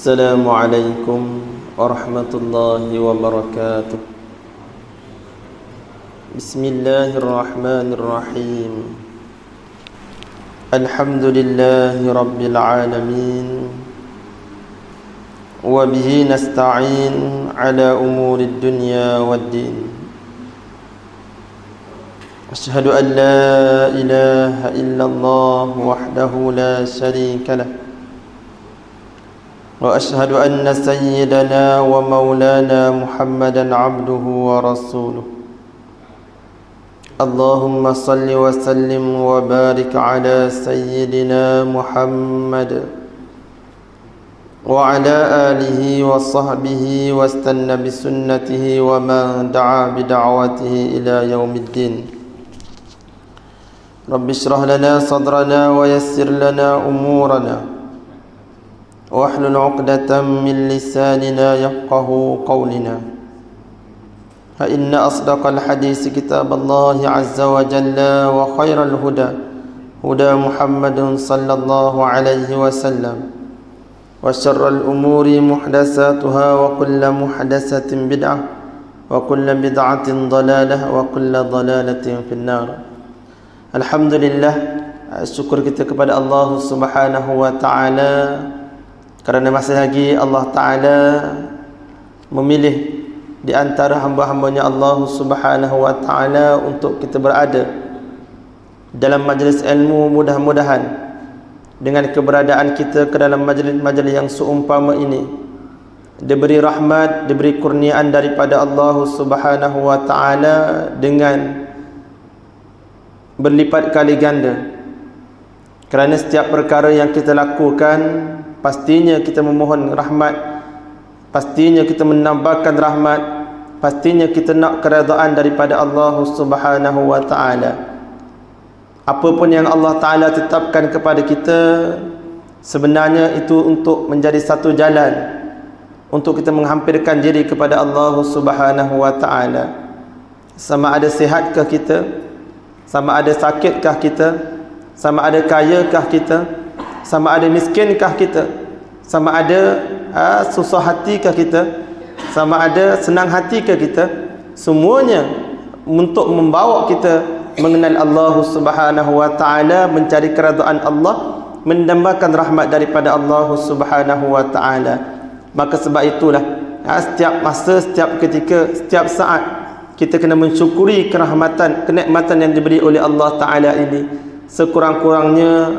السلام عليكم ورحمة الله وبركاته. بسم الله الرحمن الرحيم. الحمد لله رب العالمين، وبه نستعين على أمور الدنيا والدين. أشهد أن لا إله إلا الله وحده لا شريك له، وأشهد أن سيدنا ومولانا محمدا عبده ورسوله. اللهم صل وسلم وبارك على سيدنا محمد وعلى آله وصحبه واستنى بسنته ومن دعا بدعوته إلى يوم الدين. رب اشرح لنا صدرنا ويسر لنا أمورنا واحلل عقدة من لساننا يفقه قولنا. فإن أصدق الحديث كتاب الله عز وجل، وخير الهدى هدى محمد صلى الله عليه وسلم، وشر الأمور محدثاتها، وكل محدثة بدعة، وكل بدعة ضلالة، وكل ضلالة في النار. Alhamdulillah, syukur kita kepada Allah Subhanahu wa taala kerana masih lagi Allah Taala memilih di antara hamba-hambanya Allah Subhanahu wa taala untuk kita berada dalam majlis ilmu. Mudah-mudahan dengan keberadaan kita ke dalam majlis-majlis yang seumpama ini diberi rahmat, diberi kurniaan daripada Allah Subhanahu wa taala dengan berlipat kali ganda. Kerana setiap perkara yang kita lakukan, pastinya kita memohon rahmat, pastinya kita menambahkan rahmat, pastinya kita nak keredaan daripada Allah Subhanahu wa taala. Apapun yang Allah Taala tetapkan kepada kita, sebenarnya itu untuk menjadi satu jalan untuk kita menghampirkan diri kepada Allah Subhanahu wa taala. Sama ada sihatkah kita, sama ada sakitkah kita, sama ada kayakah kita, sama ada miskinkah kita, sama ada susah hatikah kita, sama ada senang hatikah kita, semuanya untuk membawa kita mengenal Allah Subhanahu wa taala, mencari keredaan Allah, mendambakan rahmat daripada Allah Subhanahu wa taala. Maka sebab itulah setiap masa, setiap ketika, setiap saat kita kena mensyukuri kerahmatan, kenikmatan yang diberi oleh Allah Taala ini. Sekurang-kurangnya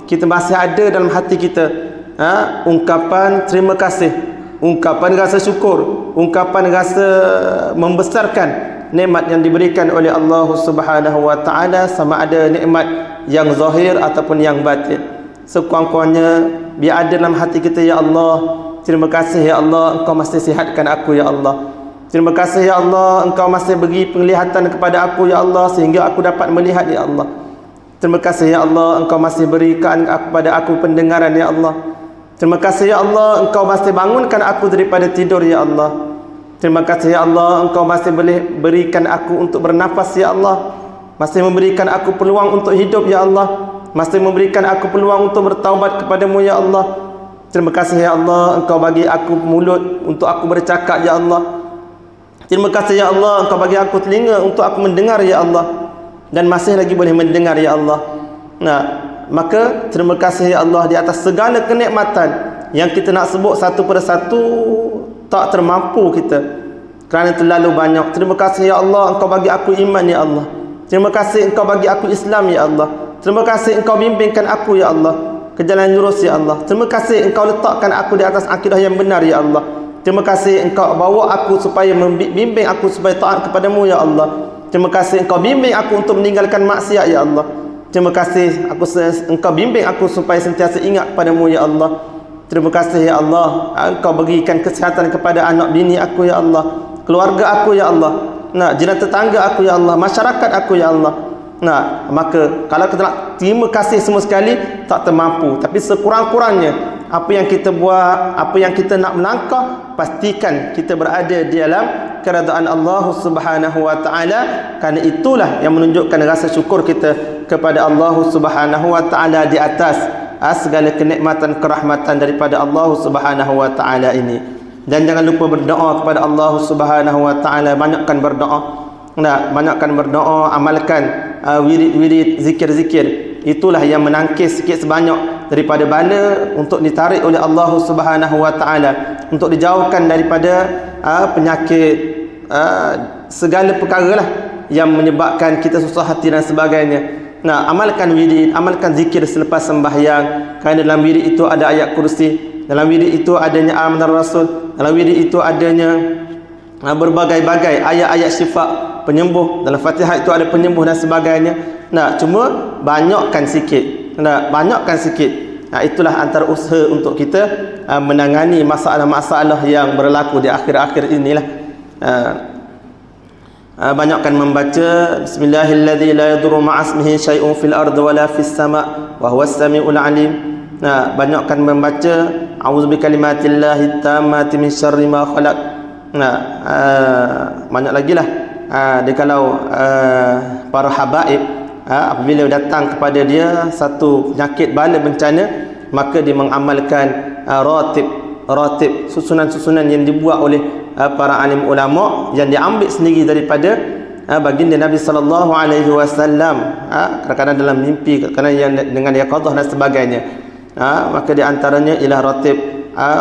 kita masih ada dalam hati kita ungkapan terima kasih, ungkapan rasa syukur, ungkapan rasa membesarkan nikmat yang diberikan oleh Allah Subhanahu wa taala, sama ada nikmat yang zahir ataupun yang batin. Sekurang-kurangnya biar ada dalam hati kita, ya Allah, terima kasih ya Allah, Engkau masih sihatkan aku ya Allah. Terima kasih ya Allah, Engkau masih beri penglihatan kepada aku ya Allah, sehingga aku dapat melihat ya Allah. Terima kasih ya Allah, Engkau masih berikan kepada aku pendengaran ya Allah. Terima kasih ya Allah, Engkau masih bangunkan aku daripada tidur ya Allah. Terima kasih ya Allah, Engkau masih boleh berikan aku untuk bernafas ya Allah, masih memberikan aku peluang untuk hidup ya Allah, masih memberikan aku peluang untuk bertaubat kepadamu ya Allah. Terima kasih ya Allah, Engkau bagi aku mulut untuk aku bercakap ya Allah. Terima kasih ya Allah, Engkau bagi aku telinga untuk aku mendengar ya Allah, dan masih lagi boleh mendengar ya Allah. Nah, maka terima kasih ya Allah di atas segala kenikmatan yang kita nak sebut satu persatu tak termampu kita kerana terlalu banyak. Terima kasih ya Allah, Engkau bagi aku iman ya Allah. Terima kasih Engkau bagi aku Islam ya Allah. Terima kasih Engkau bimbingkan aku ya Allah ke jalan lurus ya Allah. Terima kasih Engkau letakkan aku di atas akidah yang benar ya Allah. Terima kasih Engkau bawa aku supaya membimbing aku supaya taat kepadamu ya Allah. Terima kasih Engkau bimbing aku untuk meninggalkan maksiat ya Allah. Terima kasih Engkau bimbing aku supaya sentiasa ingat kepadamu ya Allah. Terima kasih ya Allah, Engkau berikan kesihatan kepada anak bini aku ya Allah, keluarga aku ya Allah, jiran tetangga aku ya Allah, masyarakat aku ya Allah. Maka kalau kita nak terima kasih semua sekali tak termampu, tapi sekurang-kurangnya apa yang kita buat, apa yang kita nak melangkah, pastikan kita berada di dalam keredaan Allah Subhanahu wa taala, kerana itulah yang menunjukkan rasa syukur kita kepada Allah Subhanahu wa taala di atas segala kenikmatan kerahmatan daripada Allah Subhanahu wa taala ini. Dan jangan lupa berdoa kepada Allah Subhanahu wa taala, banyakkan berdoa. Banyakkan berdoa, amalkan wirid-wirid, zikir-zikir. Itulah yang menangkis sikit sebanyak daripada bala, untuk ditarik oleh Allah Subhanahu wa taala, untuk dijauhkan daripada penyakit, segala perkara lah yang menyebabkan kita susah hati dan sebagainya. Amalkan wirid, amalkan zikir selepas sembahyang, kerana dalam wirid itu ada ayat kursi, dalam wirid itu adanya amanar Rasul, dalam wirid itu adanya berbagai-bagai ayat-ayat syifa, penyembuh. Dalam Fatihah itu ada penyembuh dan sebagainya. Cuma banyakkan sikit, banyakkan sikit. Itulah antara usaha untuk kita menangani masalah-masalah yang berlaku di akhir-akhir inilah. Banyakkan membaca Bismillahirrahmanirrahim, la yadurru ma'asmihi syai'un fil ardi wala fis sama' wa huwas samiul alim. Banyakkan membaca A'udzu bikalimatillahi tammati min syarri ma khalaq. Banyak lagi lah. Dia kalau para habaib, apabila datang kepada dia satu penyakit bala bencana, maka dia mengamalkan ratib, susunan-susunan yang dibuat oleh para alim ulama, yang diambil sendiri daripada baginda Nabi sallallahu alaihi wasallam. Kadang-kadang dalam mimpi, kadang-kadang yang dengan yaqadhah dan sebagainya. Maka di antaranya ialah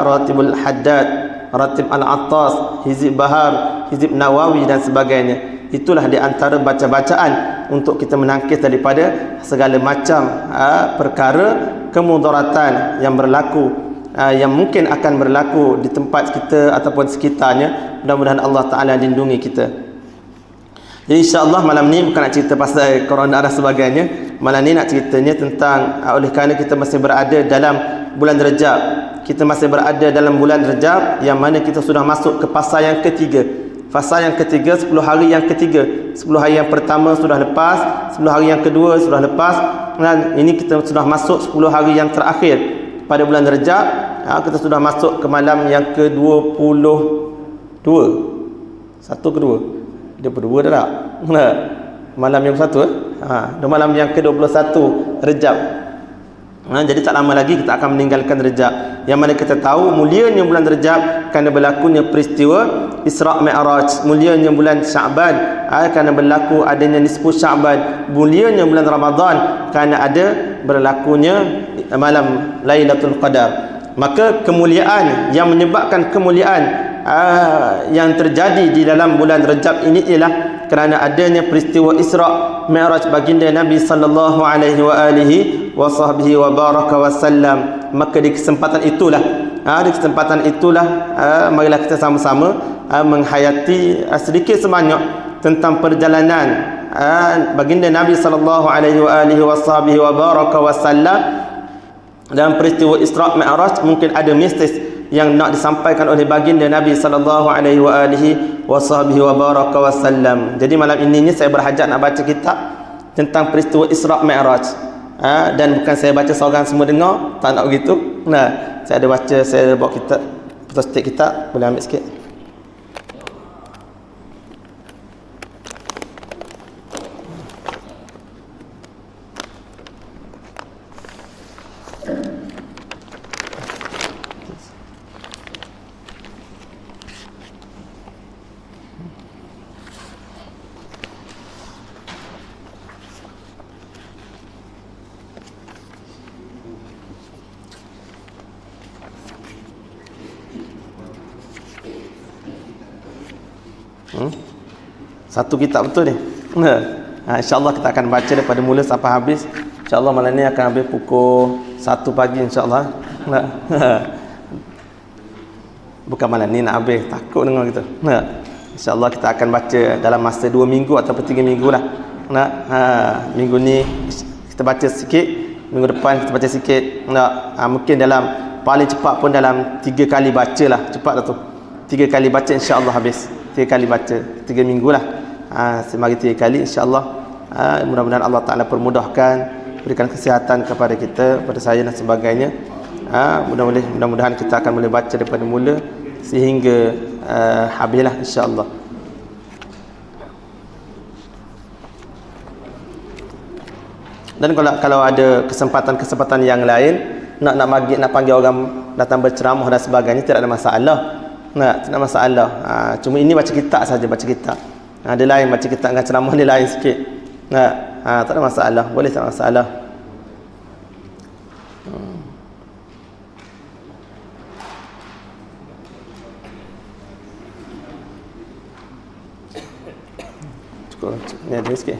ratibul haddad, ratib al-attas, hizib bahar, hizib nawawi dan sebagainya. Itulah di antara baca-bacaan untuk kita menangkis daripada segala macam perkara kemudaratan yang berlaku, yang mungkin akan berlaku di tempat kita ataupun sekitarnya. Mudah-mudahan Allah Ta'ala lindungi kita. Jadi insya-Allah malam ni bukan nak cerita pasal corona dan sebagainya. Malam ni nak ceritanya tentang oleh kerana kita masih berada dalam bulan Rejab. Kita masih berada dalam bulan Rejab, yang mana kita sudah masuk ke fasa yang ketiga. Fasa yang ketiga, 10 hari yang ketiga. 10 hari yang pertama sudah lepas, 10 hari yang kedua sudah lepas, dan ini kita sudah masuk 10 hari yang terakhir pada bulan Rejab. Kita sudah masuk ke malam yang ke-22. Satu kedua. Dia berdua dah tak? Malam yang satu malam yang ke-21 Rejab. Jadi tak lama lagi kita akan meninggalkan Rejab, yang mana kita tahu mulianya bulan Rejab kerana berlakunya peristiwa Isra' Mi'raj, mulianya bulan Sya'ban kerana berlaku adanya nisfu Sya'ban, mulianya bulan Ramadan kerana ada berlakunya malam Lailatul Qadar. Maka kemuliaan yang menyebabkan kemuliaan yang terjadi di dalam bulan Rejab ini ialah kerana adanya peristiwa Isra' Mi'raj baginda Nabi sallallahu alaihi wa alihi wa sahbihi wa baraka wa sallam. Maka di kesempatan itulah marilah kita sama-sama menghayati sedikit sebanyak tentang perjalanan baginda Nabi sallallahu alaihi wa alihi wa sahbihi wa baraka wa sallam dalam peristiwa Isra' Mi'raj. Mungkin ada mistis yang nak disampaikan oleh baginda Nabi sallallahu alaihi wa alihi wa sahbihi wa baraka wa sallam. Jadi malam ini saya berhajat nak baca kitab tentang peristiwa Isra' Mi'raj. Dan bukan saya baca seorang semua dengar, tak nak begitu. Saya ada baca, saya bawa kitab, fotostatik kitab, boleh ambil sikit. Satu kitab betul ni. InsyaAllah kita akan baca daripada mula sampai habis. InsyaAllah malam ni akan habis pukul 1 pagi insyaAllah. Bukan malam ni nak habis, takut dengar kita. InsyaAllah kita akan baca dalam masa 2 minggu ataupun 3 minggu lah. Minggu ni kita baca sikit, minggu depan kita baca sikit. Mungkin dalam paling cepat pun dalam 3 kali baca lah. Cepat dah tu, 3 kali baca insyaAllah habis. 3 kali baca, 3 minggu lah. Semari 3 kali insyaAllah. Mudah-mudahan Allah Ta'ala permudahkan, berikan kesihatan kepada kita, kepada saya dan sebagainya. Mudah-mudahan kita akan boleh baca daripada mula sehingga habislah insyaAllah. Dan kalau ada kesempatan-kesempatan yang lain nak panggil orang datang berceramah dan sebagainya, tidak ada masalah. Tidak ada masalah. Cuma ini baca kitab saja, baca kitab. Dia lain baca kitab dengan ceramah, dia lain sikit. Tak ada masalah, boleh, tak ada masalah. Cukup. Ni sikit.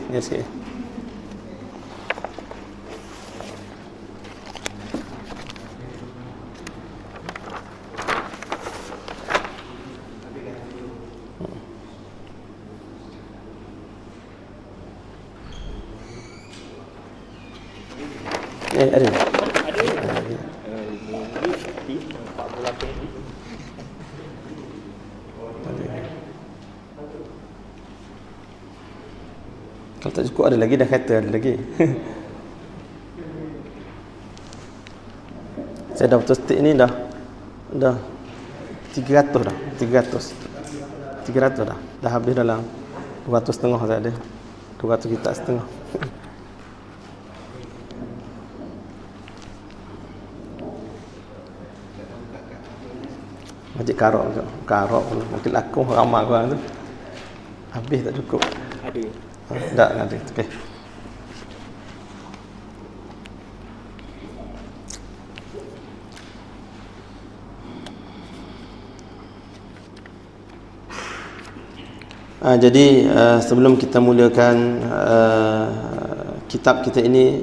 Ada. Kalau tak cukup ada lagi, dah kata ada lagi. Saya dah putus stick ni dah 300 dah. 300 dah. Dah habis dalam 200.5 saya ada. 200 kitab setengah. Majid karok mungkin laku ramai orang tu. Habis tak cukup. Ada. Tak ada. Okey. Jadi sebelum kita mulakan kitab kita ini,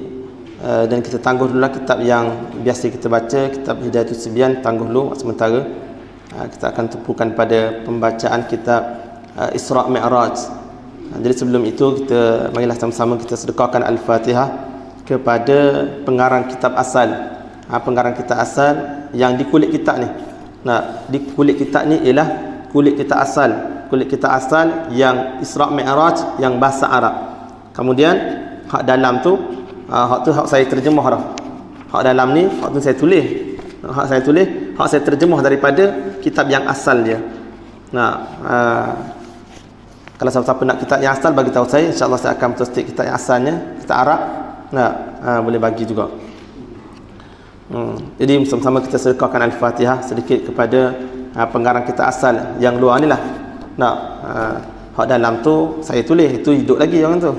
dan kita tangguh dulu kitab yang biasa kita baca, kitab Hidayatul Sibyan, tangguh dulu sementara. Kita akan tumpukan pada pembacaan kitab Isra' Mi'raj. Jadi sebelum itu marilah sama-sama kita sedekahkan Al-Fatihah kepada pengarang kitab asal. Pengarang kitab asal yang di kulit kitab ni. Di kulit kitab ni ialah kulit kitab asal. Kulit kitab asal yang Isra' Mi'raj yang bahasa Arab. Kemudian hak dalam tu, hak saya terjemah dah. Hak dalam ni hak tu saya tulis. Hak saya terjemah daripada kitab yang asal dia. Kalau siapa-siapa nak kitab yang asal, bagi tahu saya, insya-Allah saya akan tulis kitab yang asalnya, kitab Arab. Boleh bagi juga. Jadi sama-sama kita sedekahkan Al-Fatihah sedikit kepada pengarang kitab asal yang luar ni lah. Hak dalam tu saya tulis, itu hidup lagi orang tu.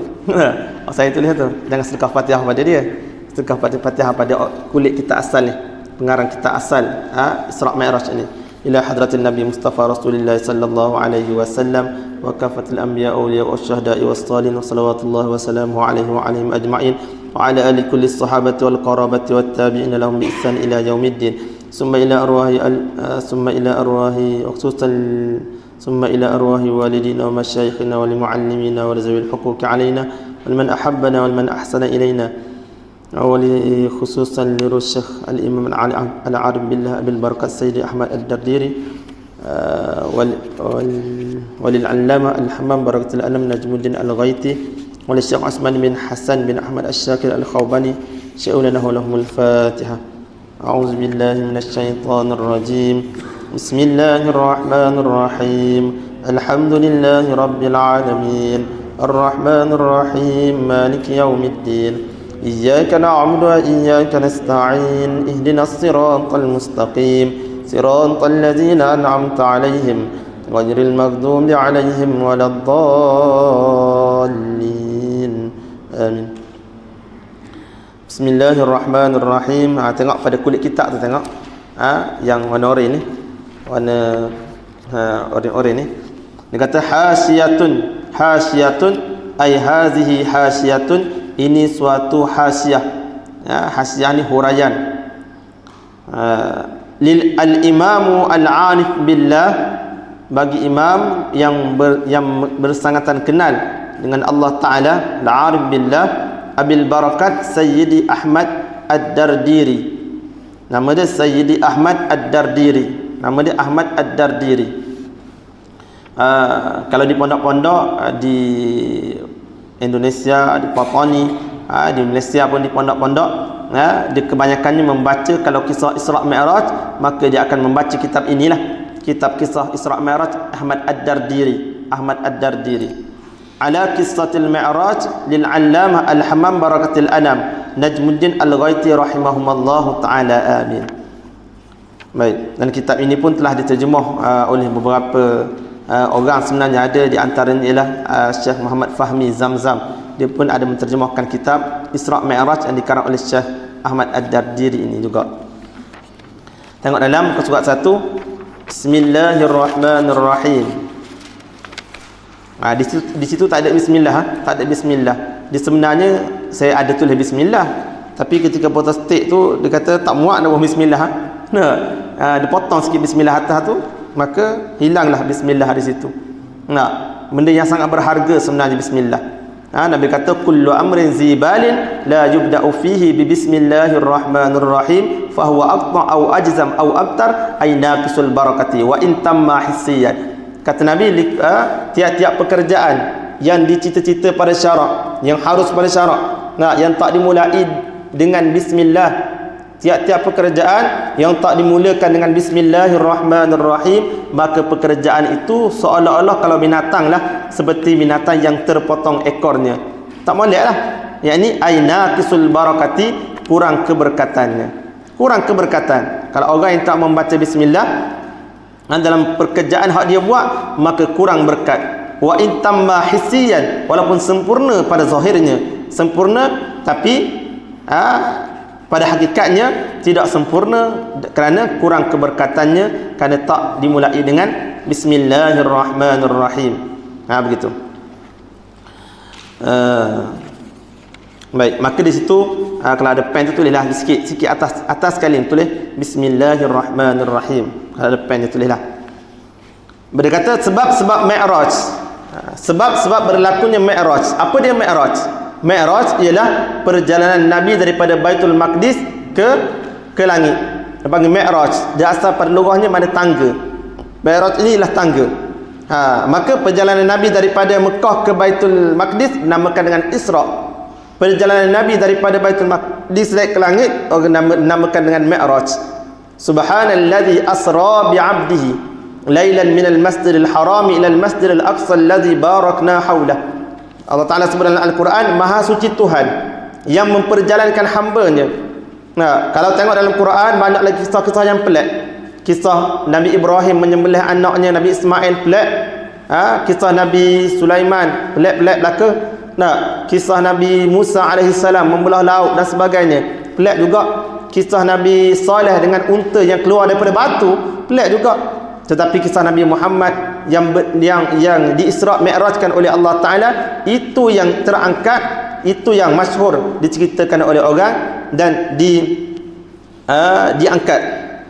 Hak saya tulis tu, jangan sedekah Fatihah pada dia. Sedekah Fatihah pada kulit kitab asal ni, pengarang kitab asal Isra' Mi'raj ini. Ila hadratin Nabi Mustafa Rasulullah sallallahu alaihi wasallam wa kafatil anbiya awliya wasyuhada'i wassalihin wa salawatullahi wa salamuhu alaihi wa alaihim ajma'in wa ala ali kulli sahabati wal qarabati wat tabi'in lahum bi ihsan ila yaumiddin. Summa ila arwahi walidina wa masyayikhina wa limuallimina wa zawil huquqi alaina wal man ahabbana wal man ahsana ilaina. خصوصا للشيخ الإمام العارف بالله أبي البركة السيد أحمد الدرديري وللعلامة الحمام بركة الأنم نجم الدين الغيتي وللشيخ عثمان بن حسن بن أحمد الشاكر الخوباني شئوا لهم الفاتحة. أعوذ بالله من الشيطان الرجيم. بسم الله الرحمن الرحيم. الحمد لله رب العالمين الرحمن الرحيم مالك يوم الدين إياك نعبد وإياك نستعين اهدنا الصراط المستقيم صراط الذين أنعمت عليهم غير المغضوب عليهم ولا الضالين آمين. Bismillahirrahmanirrahim. Tengok pada kulit kitab tu, tengok yang warna oranye ni, warna oranye ni. Dia kata hasyatun ay hazihi hasyatun, ini suatu hasyiah. Hasyiah ni huraian. Lil al-imamu al-'arif billah, bagi imam yang bersangatan kenal dengan Allah Ta'ala, al-'arif billah, Abil Barakat Sayyidi Ahmad Ad-Dardiri. Nama dia Sayyidi Ahmad Ad-Dardiri. Nama dia Ahmad Ad-Dardiri. Kalau di pondok-pondok di Indonesia, di Papua ni, di Malaysia pun di pondok-pondok, dia kebanyakannya membaca, kalau kisah Isra' Mi'raj, maka dia akan membaca kitab inilah, kitab kisah Isra' Mi'raj Ahmad Ad-Dardiri. ala qissatil mi'raj lil 'allamah al-Hammam barakatil anam Najmuddin Al-Ghaiti rahimahumallahu taala, amin. Baik, dan kitab ini pun telah diterjemah oleh beberapa orang. Sebenarnya ada di antaranya ialah Syekh Muhammad Fahmi Zamzam. Dia pun ada menterjemahkan kitab Isra' Mi'raj yang dikarang oleh Syekh Ahmad Ad-Dardiri ini juga. Tengok dalam surat 1, Bismillahirrahmanirrahim. Di situ tak ada bismillah, tak ada bismillah. Dia sebenarnya saya ada tulis bismillah, tapi ketika potong stick tu dia kata tak muat nak buat bismillah. Dia potong sikit bismillah atas tu, maka hilanglah bismillah di situ. Benda yang sangat berharga sebenarnya bismillah. Nabi kata kullu amrin zibalin la yubda'u fihi bi bismillahirrahmanirrahim fa huwa aqta aw ajzam aw abtar ay naqisul barakati wa in tamma hissiyan. Kata Nabi, tiap-tiap pekerjaan yang dicita-cita pada syarak, yang harus pada syarak, yang tak dimulai dengan bismillah, tiap-tiap pekerjaan yang tak dimulakan dengan bismillahirrahmanirrahim, maka pekerjaan itu seolah-olah kalau binatang lah, seperti binatang yang terpotong ekornya, tak molek lah. Yakni ainaqisul barakati, kurang keberkatannya, kurang keberkatan. Kalau orang yang tak membaca bismillah dalam pekerjaan hak dia buat, maka kurang berkat. Wa in tamma hissiyan, walaupun sempurna pada zahirnya, sempurna, tapi pada hakikatnya tidak sempurna kerana kurang keberkatannya, kerana tak dimulai dengan bismillahirrahmanirrahim. Begitu. Baik, maka di situ kalau ada pen tu tulislah sikit atas sekali tulis bismillahirrahmanirrahim. Kalau ada pen tu tulislah. Berkata sebab-sebab Mi'raj. Sebab-sebab berlakunya Mi'raj. Apa dia Mi'raj? Mi'raj ialah perjalanan Nabi daripada Baitul Maqdis ke langit. Dia panggil Mi'raj. Dia asal pada lughahnya mana tangga. Mi'raj ini ialah tangga. Maka perjalanan Nabi daripada Mekah ke Baitul Maqdis dinamakan dengan Isra'. Perjalanan Nabi daripada Baitul Maqdis naik ke langit dinamakan dengan Mi'raj. Subhanalladzi asra bi'abdihi lailan minal masjidil harami ilal masjidil aqsa alladzi barakna haulah. Allah Ta'ala sebut dalam Al-Quran, Maha suci Tuhan yang memperjalankan hambanya. Kalau tengok dalam Quran, banyak lagi kisah-kisah yang pelik. Kisah Nabi Ibrahim menyembelih anaknya Nabi Ismail pelik. Kisah Nabi Sulaiman pelik-pelik belaka. Kisah Nabi Musa alaihissalam membelah laut dan sebagainya pelik juga. Kisah Nabi Saleh dengan unta yang keluar daripada batu pelik juga. Tetapi kisah Nabi Muhammad yang di Isra' Mi'rajkan oleh Allah Ta'ala, itu yang terangkat, itu yang masyhur diceritakan oleh orang dan diangkat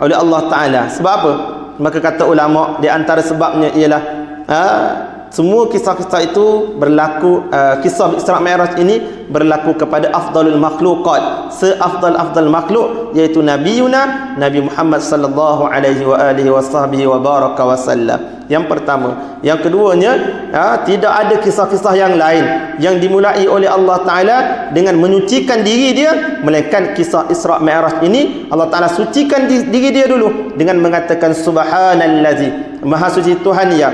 oleh Allah Ta'ala. Sebab apa? Maka kata ulama, di antara sebabnya ialah semua kisah-kisah itu berlaku, kisah Isra' Mi'raj ini berlaku kepada afdalul makhluqat, seafdal-afdal makhluk, iaitu Nabiuna Nabi Muhammad sallallahu alaihi wa alihi wasahbihi wa baraka wasallam. Yang pertama. Yang keduanya, tidak ada kisah-kisah yang lain yang dimulai oleh Allah Ta'ala dengan menyucikan diri dia, melainkan kisah Isra' Mi'raj ini Allah Ta'ala sucikan diri dia dulu dengan mengatakan subhanallazi, maha suci Tuhan yang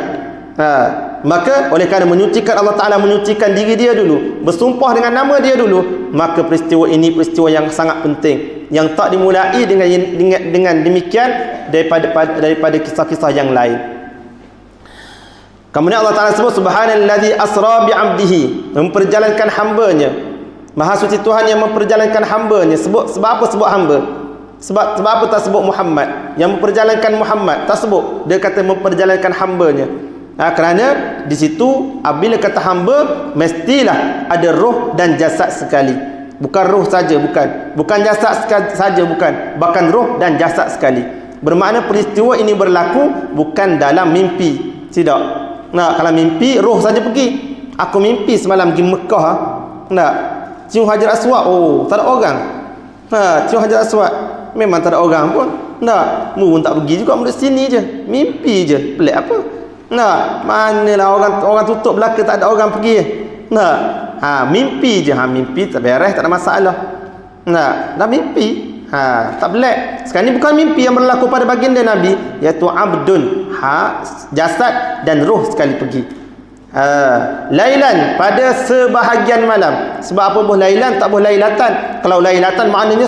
maka oleh kerana menyucikan, Allah Ta'ala menyucikan diri dia dulu, bersumpah dengan nama dia dulu, maka peristiwa ini peristiwa yang sangat penting, yang tak dimulai dengan demikian daripada kisah-kisah yang lain. Kemudian Allah Ta'ala sebut subhanallazi asra bi'abdihi, memperjalankan hambanya. Maha suci Tuhan yang memperjalankan hambanya. Sebab apa sebut hamba? Sebab apa tak sebut Muhammad? Yang memperjalankan Muhammad tak sebut. Dia kata memperjalankan hambanya. Kerana di situ apabila kata hamba, mestilah ada roh dan jasad sekali. Bukan roh saja, bukan jasad saja, bukan, bahkan roh dan jasad sekali. Bermakna peristiwa ini berlaku bukan dalam mimpi. Tidak. Kalau mimpi, roh saja pergi. Aku mimpi semalam pergi Mekah. Cium Hajar Aswad, tak ada orang. Cium Hajar Aswad, memang tak ada orang pun. Mu pun tak pergi juga, duduk sini je, mimpi je. Pelik apa? Manalah orang tutup belaka, tak ada orang pergi. Mimpi je. Mimpi tak beres, tak ada masalah. Dah mimpi. Tak pelik. Sekarang ni bukan mimpi yang berlaku pada baginda Nabi, iaitu abdun, jasad dan roh sekali pergi. Lailan, pada sebahagian malam. Sebab apa boleh lailan, tak boleh lailatan? Kalau lailatan maknanya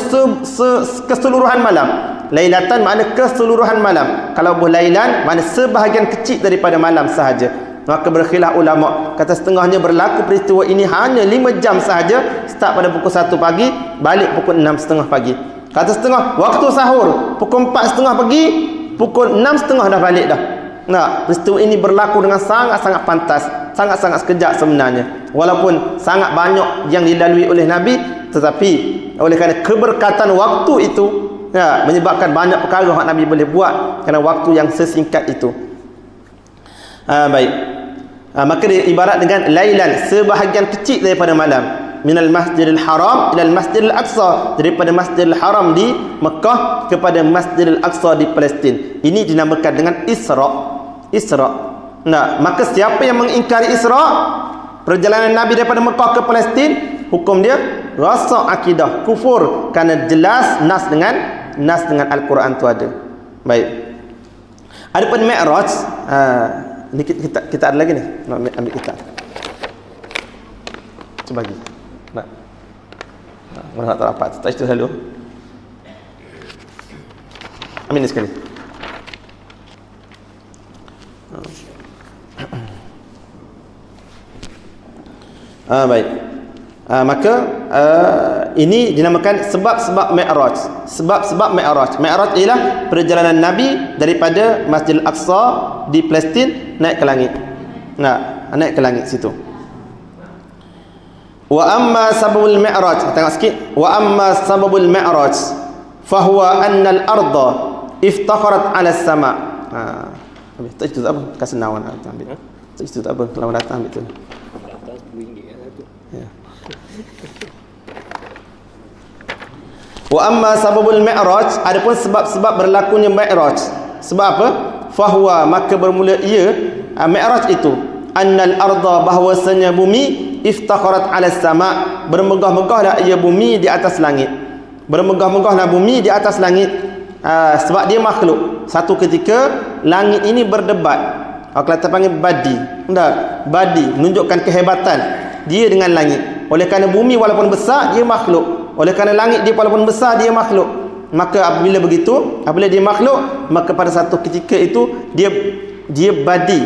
keseluruhan malam. Lailatan makna keseluruhan malam. Kalau boleh lailan makna sebahagian kecil daripada malam sahaja. Maka berkhilaf ulama, kata setengahnya berlaku peristiwa ini hanya 5 jam sahaja, start pada pukul 1 pagi, balik pukul 6.30 pagi. Kata setengah waktu sahur pukul 4.30 pagi, pukul 6.30 dah balik dah. Nah, peristiwa ini berlaku dengan sangat-sangat pantas, sangat-sangat sekejap sebenarnya. Walaupun sangat banyak yang dilalui oleh Nabi, tetapi oleh kerana keberkatan waktu itu, ya, menyebabkan banyak perkara yang Nabi boleh buat kerana waktu yang sesingkat itu. Baik. Maka dia ibarat dengan lailan, sebahagian kecil daripada malam. Minal Masjidil Haram ilal Masjidil Aqsa, daripada Masjidil Haram di Mekah kepada Masjidil Aqsa di Palestin. Ini dinamakan dengan Isra. Nah, maka siapa yang mengingkari Isra, perjalanan Nabi daripada Mekah ke Palestin, hukum dia rasa akidah kufur, kerana jelas nas dengan Al-Quran tu ada. Baik. Adapun Mi'raj, ni kita ada lagi ni, nak ambil kita. Cuba lagi. Nak. Mana tak dapat, tak itu dulu. Ambil ni sekali. Baik. Maka ini dinamakan sebab-sebab Mi'raj. Sebab-sebab Mi'raj. Mi'raj ialah perjalanan Nabi daripada Masjidil Aqsa di Palestin naik ke langit. Nah, naik ke langit situ. Wa amma sababul Mi'raj, tengok sikit. Wa amma sababul Mi'raj fahuwa anna al-ardha iftakharat 'ala as-sama'. Ambil tak itu tak apa, kasih nawan ambil. Tak itu tak apa, kalau datang ambil tu. Ya. Wa amma sababul Mi'raj, adapun sebab-sebab berlakunya Mi'raj. Sebab apa? Fahuwa, maka bermula ia Mi'raj itu annal arda, bahwasanya bumi iftakharat 'ala as-sama', bermegah-megahlah ia bumi di atas langit. Bermegah-megahlah bumi di atas langit. Sebab dia makhluk. Satu ketika langit ini berdebat. Kalau kita panggil badi. Badi menunjukkan kehebatan dia dengan langit. Oleh kerana bumi walaupun besar, dia makhluk. Oleh kerana langit dia walaupun besar, dia makhluk. Maka apabila begitu, apabila dia makhluk, maka pada satu ketika itu dia badi.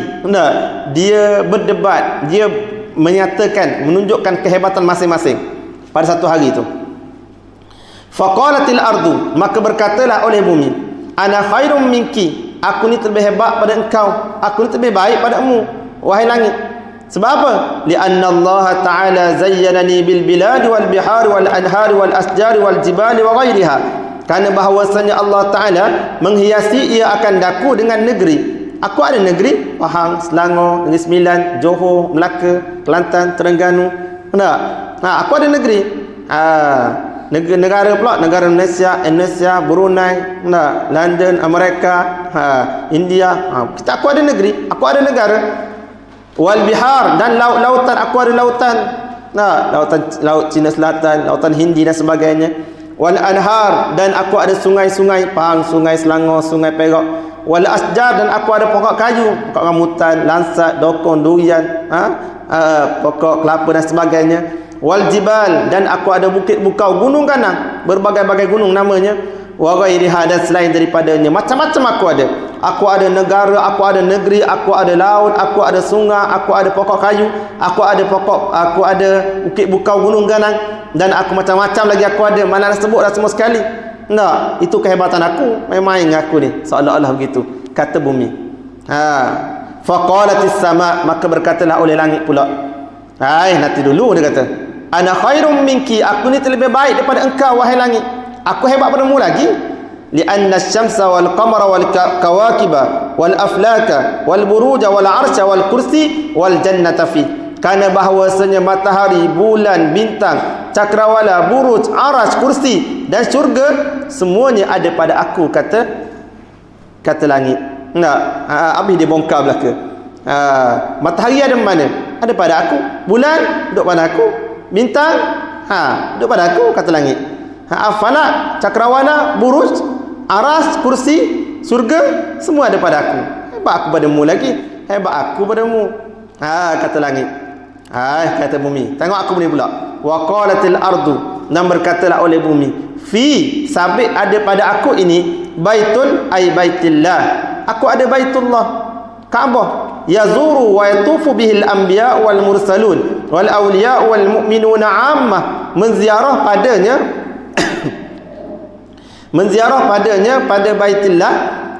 Dia berdebat, dia menyatakan, menunjukkan kehebatan masing-masing pada satu hari itu. Faqalatil ardu, maka berkatalah oleh bumi, ana khairum minki, aku ni lebih hebat pada engkau, aku ni lebih baik padamu wahai langit. Sebab apa? Lianna Allah Ta'ala zayyanani bil biladi wal bihari wal anhari wal asjari wal jibali wa ghairiha. Kerana bahawasanya Allah Ta'ala menghiasi ia akan daku dengan negeri. Aku ada negeri, Pahang, Selangor, Negeri Sembilan, Johor, Melaka, Kelantan, Terengganu. Aku ada negeri. Negara pula, negara Indonesia, Brunei, London, Amerika, India. Aku ada negeri, aku ada negara. Wal bihar, dan laut-lautan, aku ada lautan. Laut Cina Selatan, lautan Hindi dan sebagainya. Wal anhar, dan aku ada sungai-sungai, Pahang, Sungai Selangor, Sungai Perak. Wal asjar, dan aku ada pokok kayu, pokok rambutan, lansat, dokon, durian, pokok kelapa dan sebagainya. Wal jibal, dan aku ada bukit bukau, gunung ganang, berbagai-bagai gunung namanya. Wa ghairiha, dan selain daripadanya, macam-macam aku ada. Aku ada negara, aku ada negeri, aku ada laut, aku ada sungai, aku ada pokok kayu, aku ada bukit bukau, gunung ganang, dan aku macam-macam lagi aku ada. Mana nak sebut dah semua sekali. Itu kehebatan aku, main-main dengan aku ni, seolah-olah begitu, kata bumi. Faqalatis sama, maka berkatalah oleh langit pula. Nanti dulu dia kata, ana khairum minki, aku ni terlebih baik daripada engkau wahai langit. Aku hebat padamu lagi. Lianna asy-syamsa wal qamara wal kawakiba wal aflaka wal buruja wal arsya wal kursi wal jannata fi. Karena bahawasanya matahari, bulan, bintang, cakrawala, buruj, aras, kursi dan syurga semuanya ada pada aku, kata langit. Habis dia bongkar belaka. Matahari ada mana? Ada pada aku. Bulan duduk pada aku. Bintang duduk pada aku, kata langit. Falak, cakrawala, buruj, aras, kursi, surga, semua ada pada aku. Hebat aku padamu lagi. Hebat aku padamu. Kata langit. Kata bumi. Tengok aku ni pula. Wa qalatil ardu, dan berkatalah oleh bumi, fi, sabit ada pada aku ini baitun ay baitillah. Aku ada baitullah, Kaabah. Yazuru wa yatufu bihil anbiya wal mursalun wal awliya wal mu'minuna ammah. Menziarah padanya menziarah padanya pada baitillah,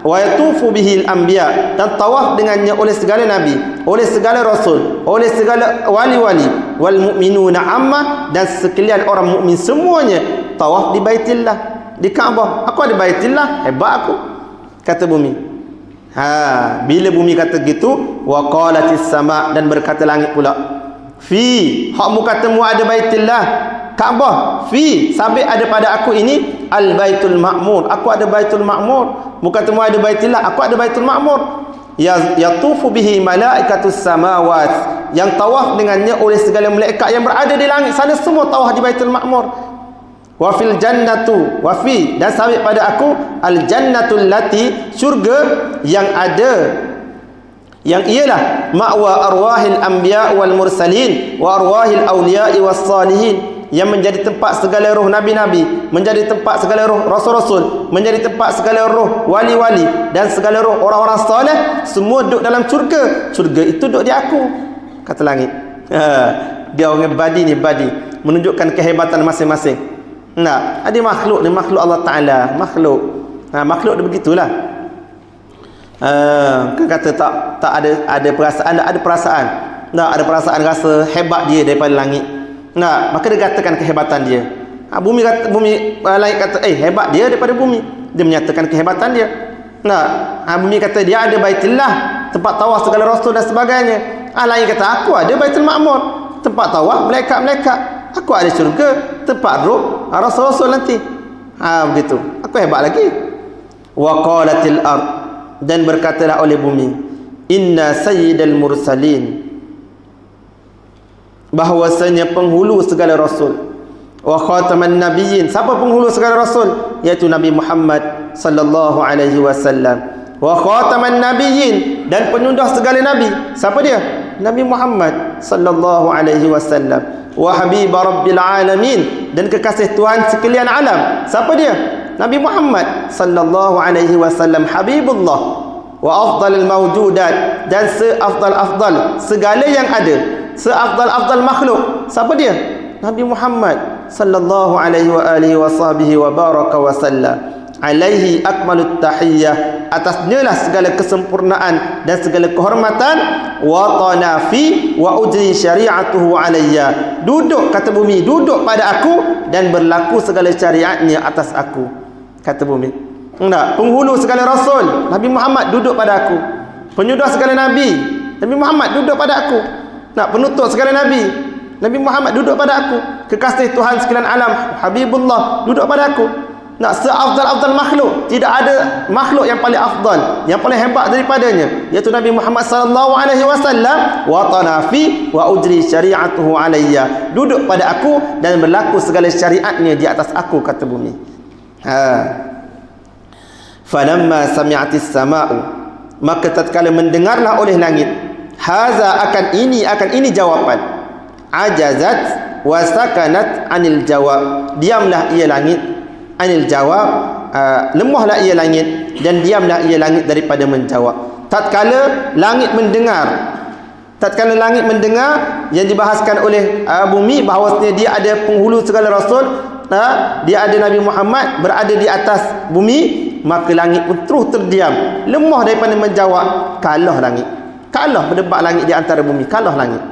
wa yatufu bihil anbiya, dan tawaf dengannya oleh segala nabi, oleh segala rasul, oleh segala wali-wali, wal mu'minuna ammah, dan sekalian orang mukmin semuanya tawaf di baitillah, di Kaabah. Aku ada baitillah, hebat aku, kata bumi. Bila bumi kata gitu, wa qalatis sama, dan berkata langit pula, fi, hakmu katamu ada baitillah, Kaabah, fi, sabit ada pada aku ini al baitul ma'mur, aku ada baitul ma'mur. Katamu ada baitillah, aku ada baitul ma'mur. Yatufu bihi malaikatus samawat, yang tawaf dengannya oleh segala malaikat yang berada di langit sana, semua tawaf di baitul ma'mur. Wa fil jannatu, wa fi, dan sabit pada aku al jannatul lati, syurga yang ada, yang ialah ma'wa arwahil anbiya wal mursalin wa arwahil awliya was salihin, yang menjadi tempat segala roh nabi-nabi, menjadi tempat segala roh rasul-rasul, menjadi tempat segala roh wali-wali, dan segala roh orang-orang soleh, semua duduk dalam syurga. Syurga itu duduk di aku, kata langit. Dia orang badi ni, badi menunjukkan kehebatan masing-masing. Ada makhluk ni, makhluk Allah Ta'ala, makhluk. Makhluk dia begitulah. Kan kata tak ada perasaan, tak ada perasaan. Ada perasaan rasa hebat dia daripada langit. Maka dia katakan kehebatan dia. Bumi langit kata hebat dia daripada bumi. Dia menyatakan kehebatan dia. Bumi kata dia ada baitillah, tempat tawaf segala rasul dan sebagainya. Langit kata aku ada baitul ma'mur, tempat tawaf malaikat-malaikat. Aku ada syurga, tempat roh rasul-rasul nanti. Begitu. Aku hebat lagi. Wa qalatil ard, dan berkatalah oleh bumi, inna sayyidal mursalin, bahwasanya penghulu segala rasul, wa khataman nabiyyin, siapa penghulu segala rasul? Iaitu Nabi Muhammad sallallahu alaihi wasallam. Wa khataman nabiyyin, dan penyudah segala nabi, siapa dia? Nabi Muhammad sallallahu alaihi wasallam. Wa habiba rabbil alamin, dan kekasih Tuhan sekalian alam, siapa dia? Nabi Muhammad sallallahu alaihi wasallam. Habibullah wa afdalul mawjudat, dan seafdal-afdal segala yang ada, seafdal-afdal makhluk, siapa dia? Nabi Muhammad sallallahu alaihi wa alihi wa sahbihi wa baraka wa sallam. Alaihi akmalut tahiyyah, atasnya lah segala kesempurnaan dan segala kehormatan. Wa tanafi wa ujri syari'atuhu alayya, duduk, kata bumi, duduk pada aku dan berlaku segala syariatnya atas aku, kata bumi. Penghulu segala rasul, Nabi Muhammad duduk pada aku. Penyudah segala nabi, Nabi Muhammad duduk pada aku. Penutup segala nabi, Nabi Muhammad duduk pada aku. Kekasih Tuhan sekalian alam, Habibullah, duduk pada aku. Seafdal-afdal makhluk, tidak ada makhluk yang paling afdal, yang paling hebat daripadanya, iaitu Nabi Muhammad sallallahu alaihi wasallam. Wa tanafi wa ujri syari'atuhu alayya, duduk pada aku dan berlaku segala syariatnya di atas aku, kata bumi. Falamma sami'atis sama'u, maka tatkala mendengarlah oleh langit, haza, akan ini jawapan, ajazat wa sakanat anil jawab, diamlah ia langit, anil jawab, lemahlah ia langit, dan diamlah ia langit daripada menjawab. Tatkala langit mendengar yang dibahaskan oleh bumi, bahawasanya dia ada penghulu segala rasul, dia ada Nabi Muhammad berada di atas bumi, maka langit pun terus terdiam, lemah daripada menjawab. Kalah langit, kalah berdebat langit di antara bumi, kalah langit.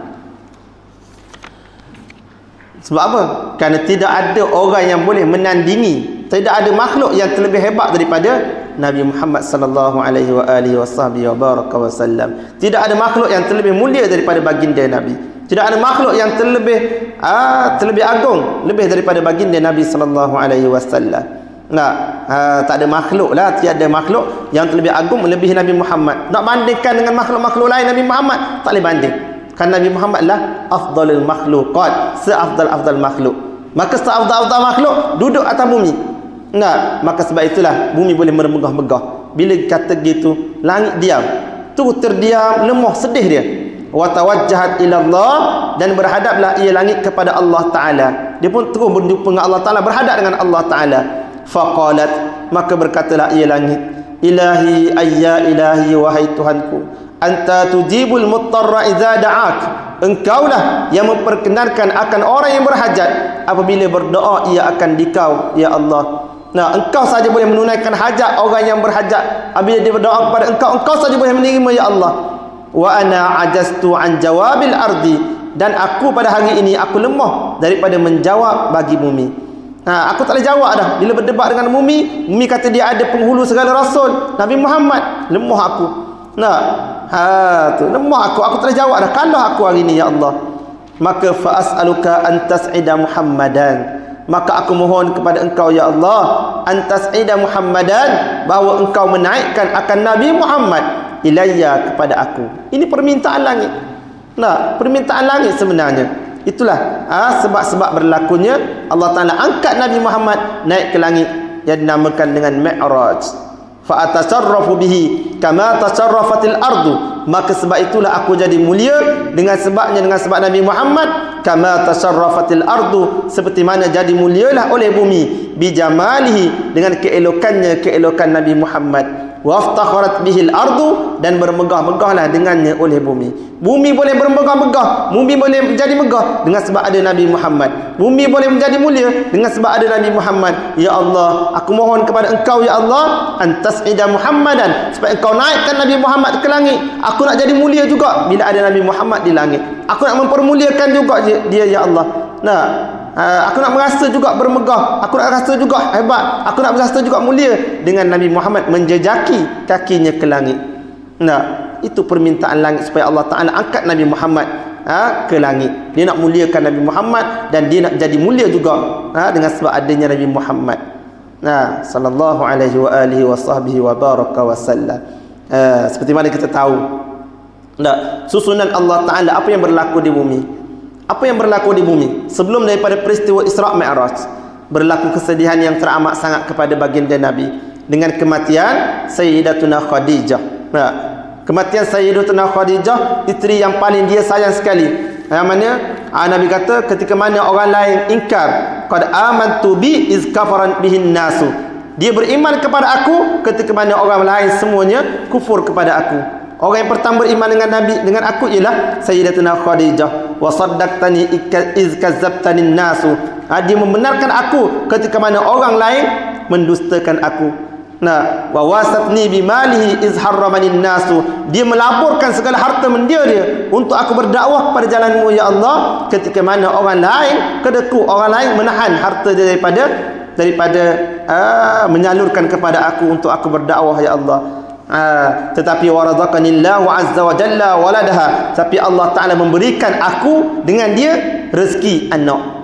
Sebab apa? Kerana tidak ada orang yang boleh menandingi, tidak ada makhluk yang terlebih hebat daripada Nabi Muhammad sallallahu alaihi wa alihi wa baraka wa sallam. Tidak ada makhluk yang terlebih mulia daripada baginda Nabi. Tidak ada makhluk yang terlebih agung lebih daripada baginda Nabi sallallahu alaihi wasallam. Tak ada makhluk lah, tiada makhluk yang terlebih agung melebihi Nabi Muhammad. Nak bandingkan dengan makhluk-makhluk lain Nabi Muhammad, tak boleh banding. Kan Nabi Muhammad lah afdalul makhluqat, seafdal-afdal makhluk. Maka seafdal-afdal makhluk duduk atas bumi. Maka sebab itulah bumi boleh meremegah-megah. Bila kata gitu, langit diam, tu terdiam, lemah, sedih dia. wa tawajjahat ila Allah, dan berhadaplah ia langit kepada Allah Taala. Dia pun terus berjumpa dengan Allah Taala, berhadap dengan Allah Taala. Faqalat, maka berkatalah ia langit, ilahi ayya ilahi, wahai Tuhanku, anta tujibul muttarra idza da'ak, engkaulah yang memperkenankan akan orang yang berhajat apabila berdoa ia akan dikau ya Allah. Nah, engkau saja boleh menunaikan hajat orang yang berhajat. Apabila dia berdoa kepada engkau, engkau saja boleh menerima ya Allah. Wa ana ajastu an jawabil ardi, dan aku pada hari ini aku lemah daripada menjawab bagi bumi. Aku tak boleh jawab dah. Bila berdebat dengan bumi, bumi kata dia ada penghulu segala rasul, Nabi Muhammad. Lemah aku. Tu lemah aku tak boleh jawab dah. Kalah aku hari ini ya Allah. Maka fa as'aluka an tas'ida Muhammadan, maka aku mohon kepada engkau ya Allah, antas'ida Muhammadan, bahawa engkau menaikkan akan Nabi Muhammad ilayya, kepada aku. Ini permintaan langit. Permintaan langit sebenarnya. Itulah sebab-sebab berlakunya Allah Ta'ala angkat Nabi Muhammad naik ke langit, yang dinamakan dengan Mi'raj. Fa atasarrafu bihi kama tasarrafatil ardu, maka sebab itulah aku jadi mulia dengan sebabnya, dengan sebab Nabi Muhammad, kama tasarrafatil ardu, seperti mana jadi mulialah oleh bumi, bijamalihi, dengan keelokannya, keelokan Nabi Muhammad, waftakharat bihil ardu, dan bermegah-megahlah dengannya oleh bumi. Bumi boleh bermegah-megah, bumi boleh menjadi megah dengan sebab ada Nabi Muhammad. Bumi boleh menjadi mulia dengan sebab ada Nabi Muhammad. Ya Allah, aku mohon kepada engkau ya Allah, antas'ida Muhammadan, supaya engkau naikkan Nabi Muhammad ke langit. Aku nak jadi mulia juga bila ada Nabi Muhammad di langit. Aku nak mempermuliakan juga dia ya Allah. Aku nak merasa juga bermegah, aku nak rasa juga hebat, aku nak merasa juga mulia dengan Nabi Muhammad menjejaki kakinya ke langit. Itu permintaan langit, supaya Allah Ta'ala angkat Nabi Muhammad ke langit. Dia nak muliakan Nabi Muhammad, dan dia nak jadi mulia juga dengan sebab adanya Nabi Muhammad sallallahu alaihi wa alihi wa sahbihi wa baraka wa sallam. Seperti mana kita tahu susunan Allah Ta'ala, apa yang berlaku di bumi. Apa yang berlaku di bumi sebelum daripada peristiwa Isra' Mi'raj, berlaku kesedihan yang teramat sangat kepada baginda Nabi dengan kematian Sayyidatuna Khadijah. Kematian Sayyidatuna Khadijah, isteri yang paling dia sayang sekali. Yang mana Nabi kata, ketika mana orang lain ingkar, qad amantu bi iz kafaran bihin nasu, dia beriman kepada aku ketika mana orang lain semuanya kufur kepada aku. Orang yang pertama beriman dengan Nabi, dengan aku, ialah Sayyidatuna Khadijah. Wa saddaqtani iz kazzabtani nasu, dia membenarkan aku ketika mana orang lain mendustakan aku. Wa wasatni bimalihi iz harramani nasu, dia melaporkan segala harta mendia dia untuk aku berdakwah kepada jalanmu ya Allah, ketika mana orang lain kedeku, orang lain menahan harta dia daripada menyalurkan kepada aku untuk aku berdakwah ya Allah. Tetapi warazaqanillahu azza wa jalla waladaha, tapi Allah Ta'ala memberikan aku dengan dia rezeki anak.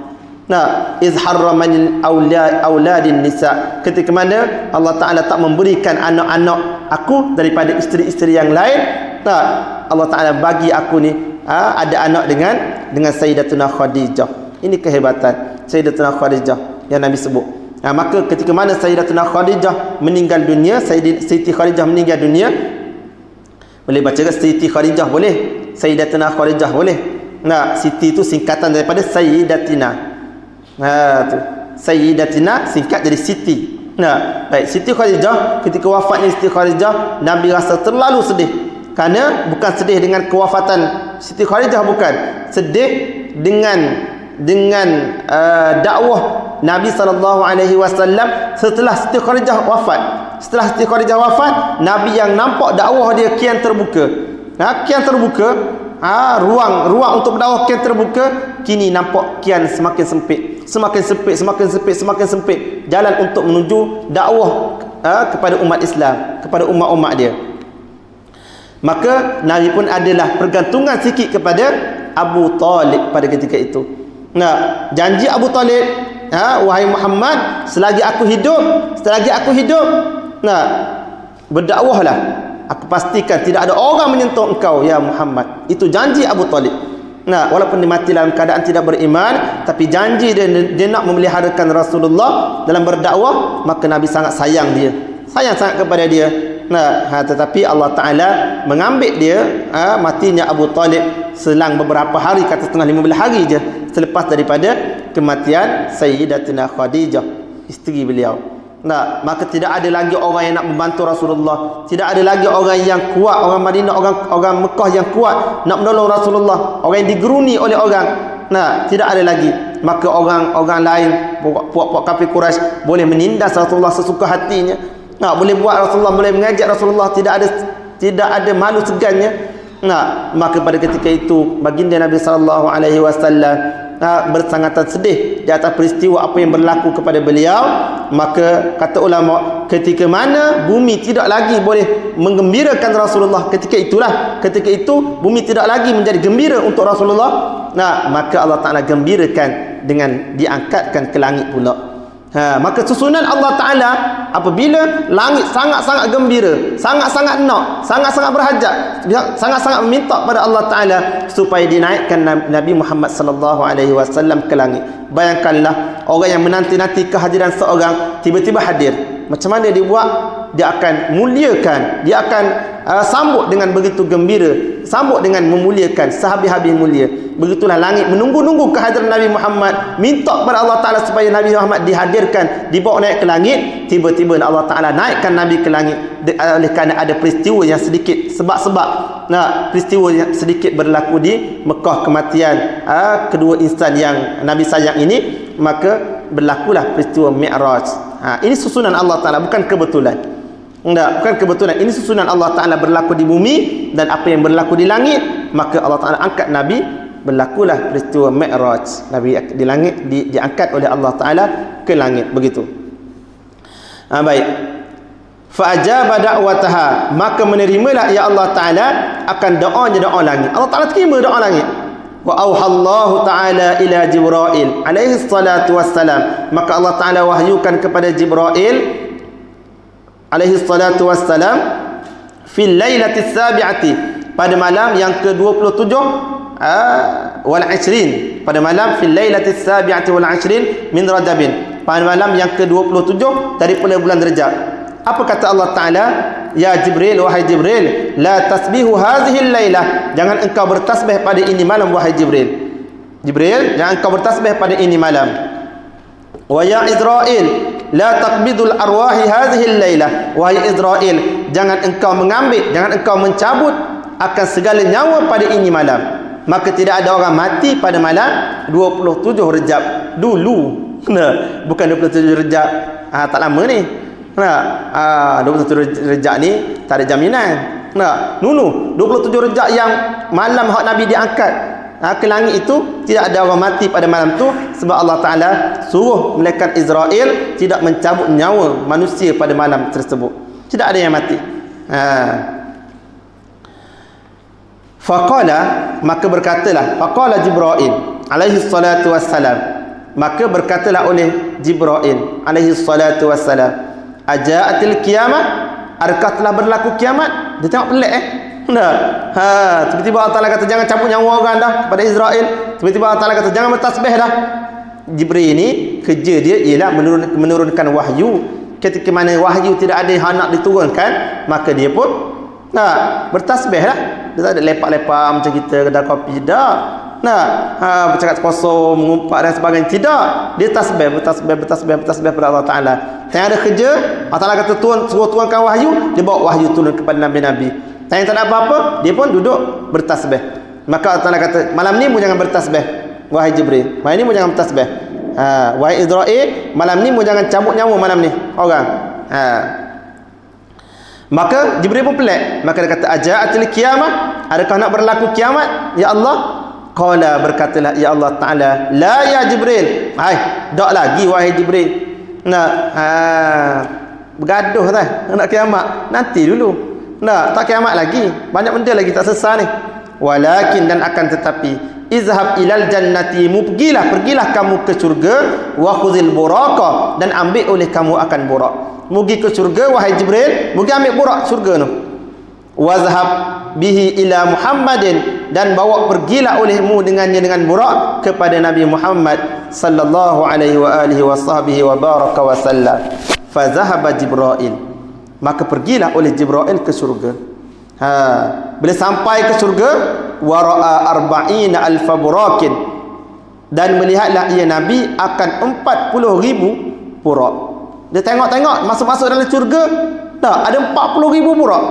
Iz harramanil auladin nisa, ketika mana Allah Ta'ala tak memberikan anak-anak aku daripada isteri-isteri yang lain, Allah Ta'ala bagi aku ni ada anak dengan Sayyidatuna Khadijah. Ini kehebatan Sayyidatuna Khadijah yang Nabi sebut. Maka ketika mana Sayyidatuna Khadijah meninggal dunia, Siti Khadijah meninggal dunia, boleh baca ke Siti Khadijah? Boleh. Sayyidatuna Khadijah boleh. Siti itu singkatan daripada Sayyidatina. Tu Sayyidatina singkat jadi Siti. Baik, Siti Khadijah, ketika wafatnya Siti Khadijah, Nabi rasa terlalu sedih. Kerana bukan sedih dengan kewafatan Siti Khadijah, bukan. Sedih dengan dakwah Nabi SAW setelah Siti Khadijah wafat. Setelah Siti Khadijah wafat, Nabi yang nampak dakwah dia kian terbuka. Kian terbuka, ruang untuk berdakwah kian terbuka. Kini nampak kian semakin sempit. Semakin sempit jalan untuk menuju dakwah kepada umat Islam, kepada umat-umat dia. Maka Nabi pun adalah pergantungan sikit kepada Abu Talib pada ketika itu. Janji Abu Talib, wahai Muhammad, selagi aku hidup, berdakwahlah. Aku pastikan tidak ada orang menyentuh engkau ya Muhammad. Itu janji Abu Talib. Walaupun dia mati dalam keadaan tidak beriman, tapi janji dia nak memeliharakan Rasulullah dalam berdakwah. Maka Nabi sangat sayang dia, sayang sangat kepada dia. Tetapi Allah Ta'ala mengambil dia matinya Abu Talib selang beberapa hari, kata setengah 15 hari je selepas daripada kematian Sayyidatina Khadijah, isteri beliau. Maka tidak ada lagi orang yang nak membantu Rasulullah, tidak ada lagi orang yang kuat, orang Madinah, orang Mekah yang kuat nak menolong Rasulullah, orang yang digeruni oleh orang. Tidak ada lagi. Maka orang lain, puak-puak kafir Quraisy boleh menindas Rasulullah sesuka hatinya. Boleh buat Rasulullah, boleh mengajak Rasulullah, tidak ada malu segannya. Maka pada ketika itu baginda Nabi sallallahu alaihi wasallam bersangatan sedih di atas peristiwa apa yang berlaku kepada beliau. Maka kata ulama, ketika mana bumi tidak lagi boleh menggembirakan Rasulullah, ketika itu bumi tidak lagi menjadi gembira untuk Rasulullah, maka Allah Ta'ala gembirakan dengan diangkatkan ke langit pula. Maka susunan Allah Ta'ala apabila langit sangat-sangat gembira, sangat-sangat nak, sangat-sangat berhajat, sangat-sangat meminta pada Allah Ta'ala supaya dinaikkan Nabi Muhammad sallallahu alaihi wasallam ke langit. Bayangkanlah orang yang menanti-nanti kehadiran seorang tiba-tiba hadir. Macam mana dia buat? Dia akan muliakan, dia akan sambut dengan begitu gembira, sambut dengan memuliakan sehabis-habis mulia. Begitulah langit menunggu-nunggu kehadiran Nabi Muhammad, minta kepada Allah Ta'ala supaya Nabi Muhammad dihadirkan, dibawa naik ke langit. Tiba-tiba Allah Ta'ala naikkan Nabi ke langit oleh kerana ada peristiwa yang sedikit, sebab-sebab peristiwa yang sedikit berlaku di Mekah, kematian kedua insan yang Nabi sayang ini. Maka berlakulah peristiwa Mi'raj. Ini susunan Allah Ta'ala, bukan kebetulan. Bukan kebetulan. Ini susunan Allah Ta'ala berlaku di bumi, dan apa yang berlaku di langit, maka Allah Ta'ala angkat Nabi. Berlakulah peristiwa Mi'raj. Nabi di langit diangkat oleh Allah Ta'ala ke langit. Begitu. Baik. Fa'ajaba da'wataha, maka menerimalah ya Allah Ta'ala akan doa langit. Allah Ta'ala terima doa langit. Wa auhallahu ta'ala ila Jibril alaihi salatu wassalam, maka Allah Ta'ala wahyukan kepada Jibril alaihi salatu wassalam fil lailatis sabi'ati, pada malam yang ke-27 wal 20, pada malam fil lailatis sabi'ati wal 20 min Rajabin, pada malam yang ke-27 daripada bulan Rajab. Apa kata Allah Ta'ala? Ya Jibril, wahai Jibril, la tasbihu hadhihi lailah, jangan engkau bertasbih pada ini malam, wahai Jibril. Jibril, jangan engkau bertasbih pada ini malam. Wa ya Israil, la taqbidul arwahi hadhihi lailah, wahai Israil, jangan engkau mengambil, jangan engkau mencabut akan segala nyawa pada ini malam. Maka tidak ada orang mati pada malam 27 Rejab dulu. Bukan 27 Rejab tak lama ni. 27 Rejab ni tak ada jaminan. 27 Rejab yang malam hak Nabi diangkat ke langit itu, tidak ada orang mati pada malam tu, sebab Allah Ta'ala suruh malaikat Israel tidak mencabut nyawa manusia pada malam tersebut. Tidak ada yang mati. Faqala, maka berkatalah, faqala Jibril alaihi salatu wassalam, maka berkatalah oleh Jibril alaihi salatu wassalam, ajaatil qiyamah, adakah telah berlaku kiamat? Dia tengok pelik tiba-tiba Allah Ta'ala kata jangan cabut nyawa orang dah pada Israel. Tiba-tiba Allah Ta'ala kata jangan bertasbih dah. Jibril ni kerja dia ialah menurunkan wahyu. Ketika mana wahyu tidak ada yang nak diturunkan, maka dia pun bertasbih lah. Dia tak ada lepak-lepak macam kita kedai kopi, tidak. Bercakap kosong, mengumpat dan sebagainya, tidak. Dia bertasbih pada Allah Ta'ala. Yang ada kerja, Allah Ta'ala kata suruh turunkan wahyu, dia bawa wahyu turun kepada Nabi-Nabi. Yang tak ada apa-apa, dia pun duduk bertasbih. Maka Allah Ta'ala kata, malam ni mu jangan bertasbih, wahai Jibril. Malam ni mu jangan bertasbih. Wahai Israel, malam ni mu jangan cabut nyawa malam ni orang. Maka Jibril pun pelik. Maka dia kata, ajaatil qiyamah, adakah nak berlaku kiamat ya Allah? Qala, berkatalah ya Allah Ta'ala, la ya Jibril, tak lagi wahai Jibril. Bergaduh dah nak kiamat, nanti dulu. Tak kiamat lagi, banyak benda lagi tak selesai ni. Walakin, dan akan tetapi, izhab ilal jannati, pergilah kamu ke syurga, wa khuzil buraka, dan ambil oleh kamu akan burak. Mugi ke syurga wahai Jibril, mugi ambil burak syurga tu. Wazhab bihi ila Muhammadin, dan bawa pergilah olehmu dengannya, dengan burak, kepada Nabi Muhammad sallallahu alaihi wa alihi wa sahbihi wa baraka wa sallam. Fazahaba Jibril, Maka pergilah oleh Jibril ke syurga. Bila sampai ke syurga, wa ra'a arba'ina alfa burakin, dan melihatlah ia Nabi akan 40,000 burak. Dia tengok-tengok masuk-masuk dalam syurga, dah ada 40,000 burak.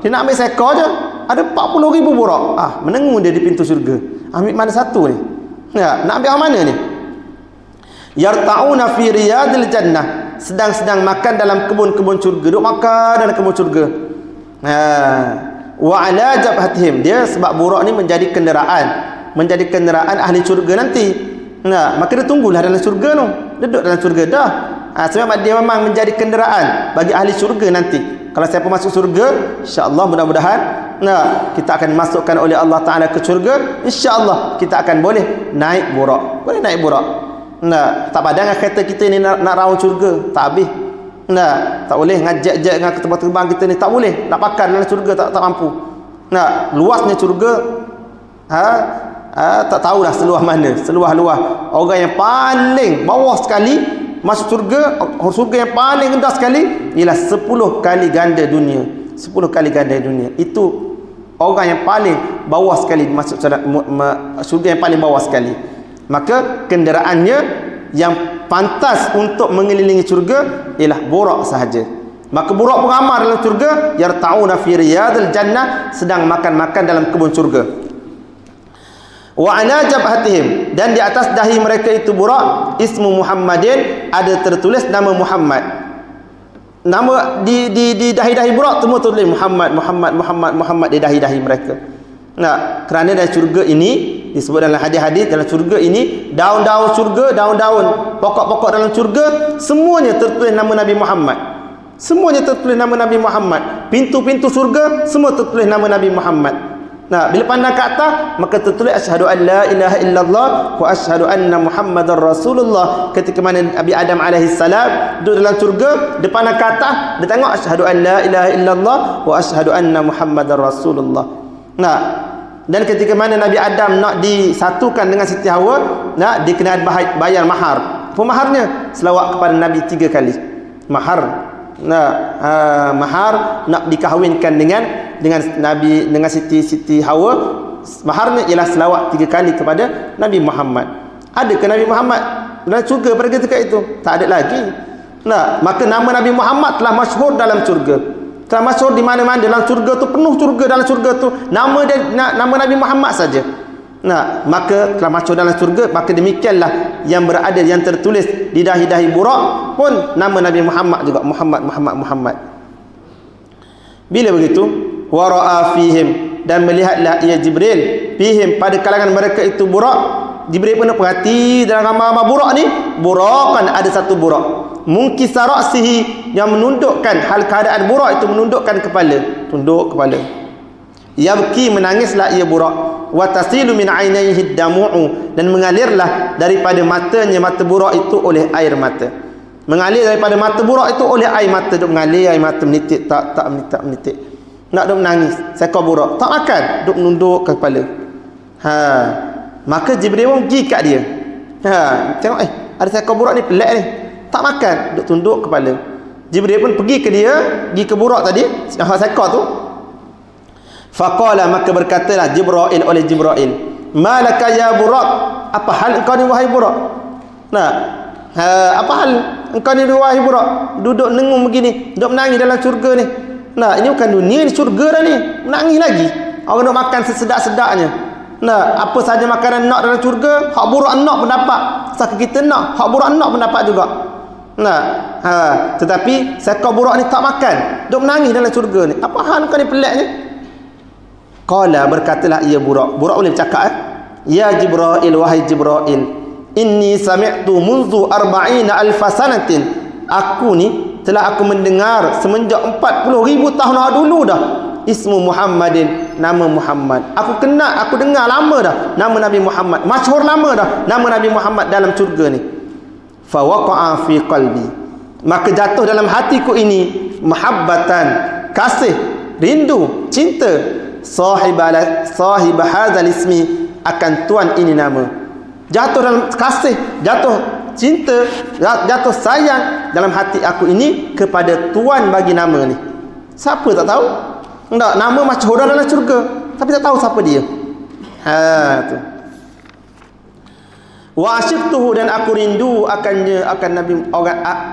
Dia nak ambil seekor je, ada 40,000 burak. Menengung dia di pintu syurga. Ambil mana satu ni? Nak ambil yang mana ni? Yarta'una fi riyadil jannah, sedang makan dalam kebun-kebun syurga. Duk makan dalam kebun syurga. Wa ala jabhatihim, dia sebab burak ni menjadi kenderaan ahli syurga nanti. Maka dia tunggulah dalam syurga tu. Duduk dalam syurga dah. Sebab dia memang menjadi kenderaan bagi ahli syurga nanti. Kalau siapa masuk syurga, insya-Allah mudah-mudahan kita akan masukkan oleh Allah Taala ke syurga. Insya-Allah kita akan boleh naik burak. Boleh naik burak. Tak padang kereta kita ni nak raung syurga, tak habis. Tak boleh ngajak-jak dengan terbang-terbang kita ni, tak boleh. Nak pakan dalam syurga tak mampu. Luasnya syurga tak tahulah seluas mana, seluas-luas. Orang yang paling bawah sekali masuk syurga yang paling rendah sekali ialah 10 kali ganda dunia. 10 kali ganda dunia. Itu orang yang paling bawah sekali masuk syurga yang paling bawah sekali. Maka kenderaannya yang pantas untuk mengelilingi syurga ialah burak sahaja. Maka burak pun ramai dalam syurga, yarta'una fi riyadil jannah, sedang makan-makan dalam kebun syurga. Wa ala jabhatihim, dan di atas dahi mereka itu burak, ismu Muhammadin, ada tertulis nama Muhammad. Nama di dahi-dahi burak semua tulis Muhammad di dahi-dahi mereka. Kerana dalam syurga ini disebut dalam hadis-hadis, dalam syurga ini daun-daun syurga, daun-daun pokok-pokok dalam syurga semuanya tertulis nama Nabi Muhammad. Semuanya tertulis nama Nabi Muhammad. Pintu-pintu syurga semua tertulis nama Nabi Muhammad. Bila pandang ke atas, maka tertulis asyhadu an la ilaha illallah wa asyhadu anna Muhammadar Rasulullah. Ketika mana Nabi Adam alaihi salam duduk dalam syurga, dia pandang ke atas, dia tengok asyhadu an la ilaha illallah wa asyhadu anna Muhammadar Rasulullah. Dan ketika mana Nabi Adam nak disatukan dengan Siti Hawa, dia kena bayar mahar. Apa maharnya? Selawat kepada Nabi 3 kali. Mahar. Mahar nak dikahwinkan dengan Nabi, dengan Siti Hawa, maharnya ialah selawat 3 kali kepada Nabi Muhammad. Adakah Nabi Muhammad dalam syurga pada ketika itu? Tak ada lagi. Maka nama Nabi Muhammad telah masyhur dalam syurga. Telah masyhur di mana-mana dalam syurga tu, penuh syurga dalam syurga tu. Nama Nabi Muhammad saja. Maka telah masyhur dalam syurga, maka demikianlah yang berada, yang tertulis di dahi-dahi burak pun nama Nabi Muhammad juga, Muhammad. Bila begitu, wa ra'a fihim, dan melihatlah ia Jibril, fihim, pada kalangan mereka itu burak. Jibril pun perhati dalam ramai-ramai burak ni, burakan ada satu burak munkisar ra'sihi, yang menundukkan, hal keadaan burak itu menundukkan kepala, tunduk kepala. Yabki, menangislah ia burak. Wa tasilu min ainaihi damu'u, dan mengalirlah daripada matanya, mata burak itu oleh air mata. Mengalir daripada mata burak itu oleh air mata. Duk mengalir air mata, menitik tak menitik. Nak duk menangis, seekor burak tak makan, duk menunduk kepala. Maka Jibril pun pergi kat dia. Tengok ada seekor burak ni pelik ni, tak makan, duk tunduk kepala. Jibril pun pergi ke dia, pergi ke burak tadi, seekor tu. Faqala, maka berkatalah Jibril oleh Jibril, malaka ya burak, apa hal engkau ni wahai burak? Apa hal engkau ni wahai burak? Duduk nengung begini, duduk menangis dalam syurga ni. Ini bukan dunia, ni syurga dah ni, menangis lagi. Orang nak makan sesedap-sedapnya. Apa saja makanan nak dalam syurga, hak burak nak pun dapat. Saka kita nak, hak burak nak pun dapat juga. Tetapi seekor burak ni tak makan, duk menangis dalam syurga ni. Apa hal kau ni peliknya? Qala, berkatalah ia burak. Burak boleh bercakap Ya Jibril, wahai Jibril, inni sami'tu munzu 40,000 sanatin. Aku ni telah aku mendengar semenjak 40,000 tahun dulu dah, ismu Muhammadin, nama Muhammad. Aku dengar lama dah nama Nabi Muhammad, masyhur lama dah nama Nabi Muhammad dalam syurga ni. Fa waqa'a fi qalbi, maka jatuh dalam hatiku ini mahabbatan, kasih, rindu, cinta, sahib hadzal ismi, akan tuan ini nama. Jatuh dalam kasih, jatuh cinta, jatuh sayang dalam hati aku ini kepada tuan bagi nama ni. Siapa tak tahu? Tak, nama masyhur dalam syurga, tapi tak tahu siapa dia. Tu. Wa asyqtuhu, dan aku rindu akan Nabi,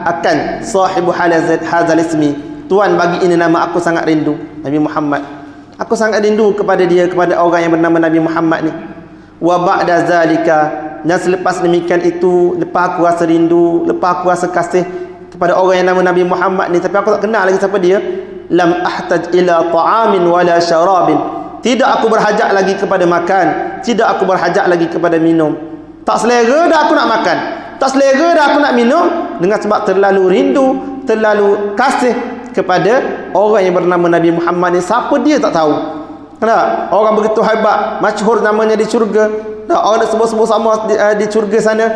akan sahibu hadzal ismi, tuan bagi ini nama, aku sangat rindu Nabi Muhammad. Aku sangat rindu kepada dia, kepada orang yang bernama Nabi Muhammad ni. Wa ba'da zalika, dan selepas demikian itu, lepas aku rasa rindu, lepas aku rasa kasih kepada orang yang nama Nabi Muhammad ni, tapi aku tak kenal lagi siapa dia, lam ahtaj ila ta'amin wala syarabin, tidak aku berhajat lagi kepada makan, tidak aku berhajat lagi kepada minum. Tak selera dah aku nak makan, tak selera dah aku nak minum, dengan sebab terlalu rindu, terlalu kasih kepada orang yang bernama Nabi Muhammad ni. Siapa dia tak tahu. Kenapa? Orang begitu hebat, masyhur namanya di syurga. Orang sebut-sebut sama di syurga sana,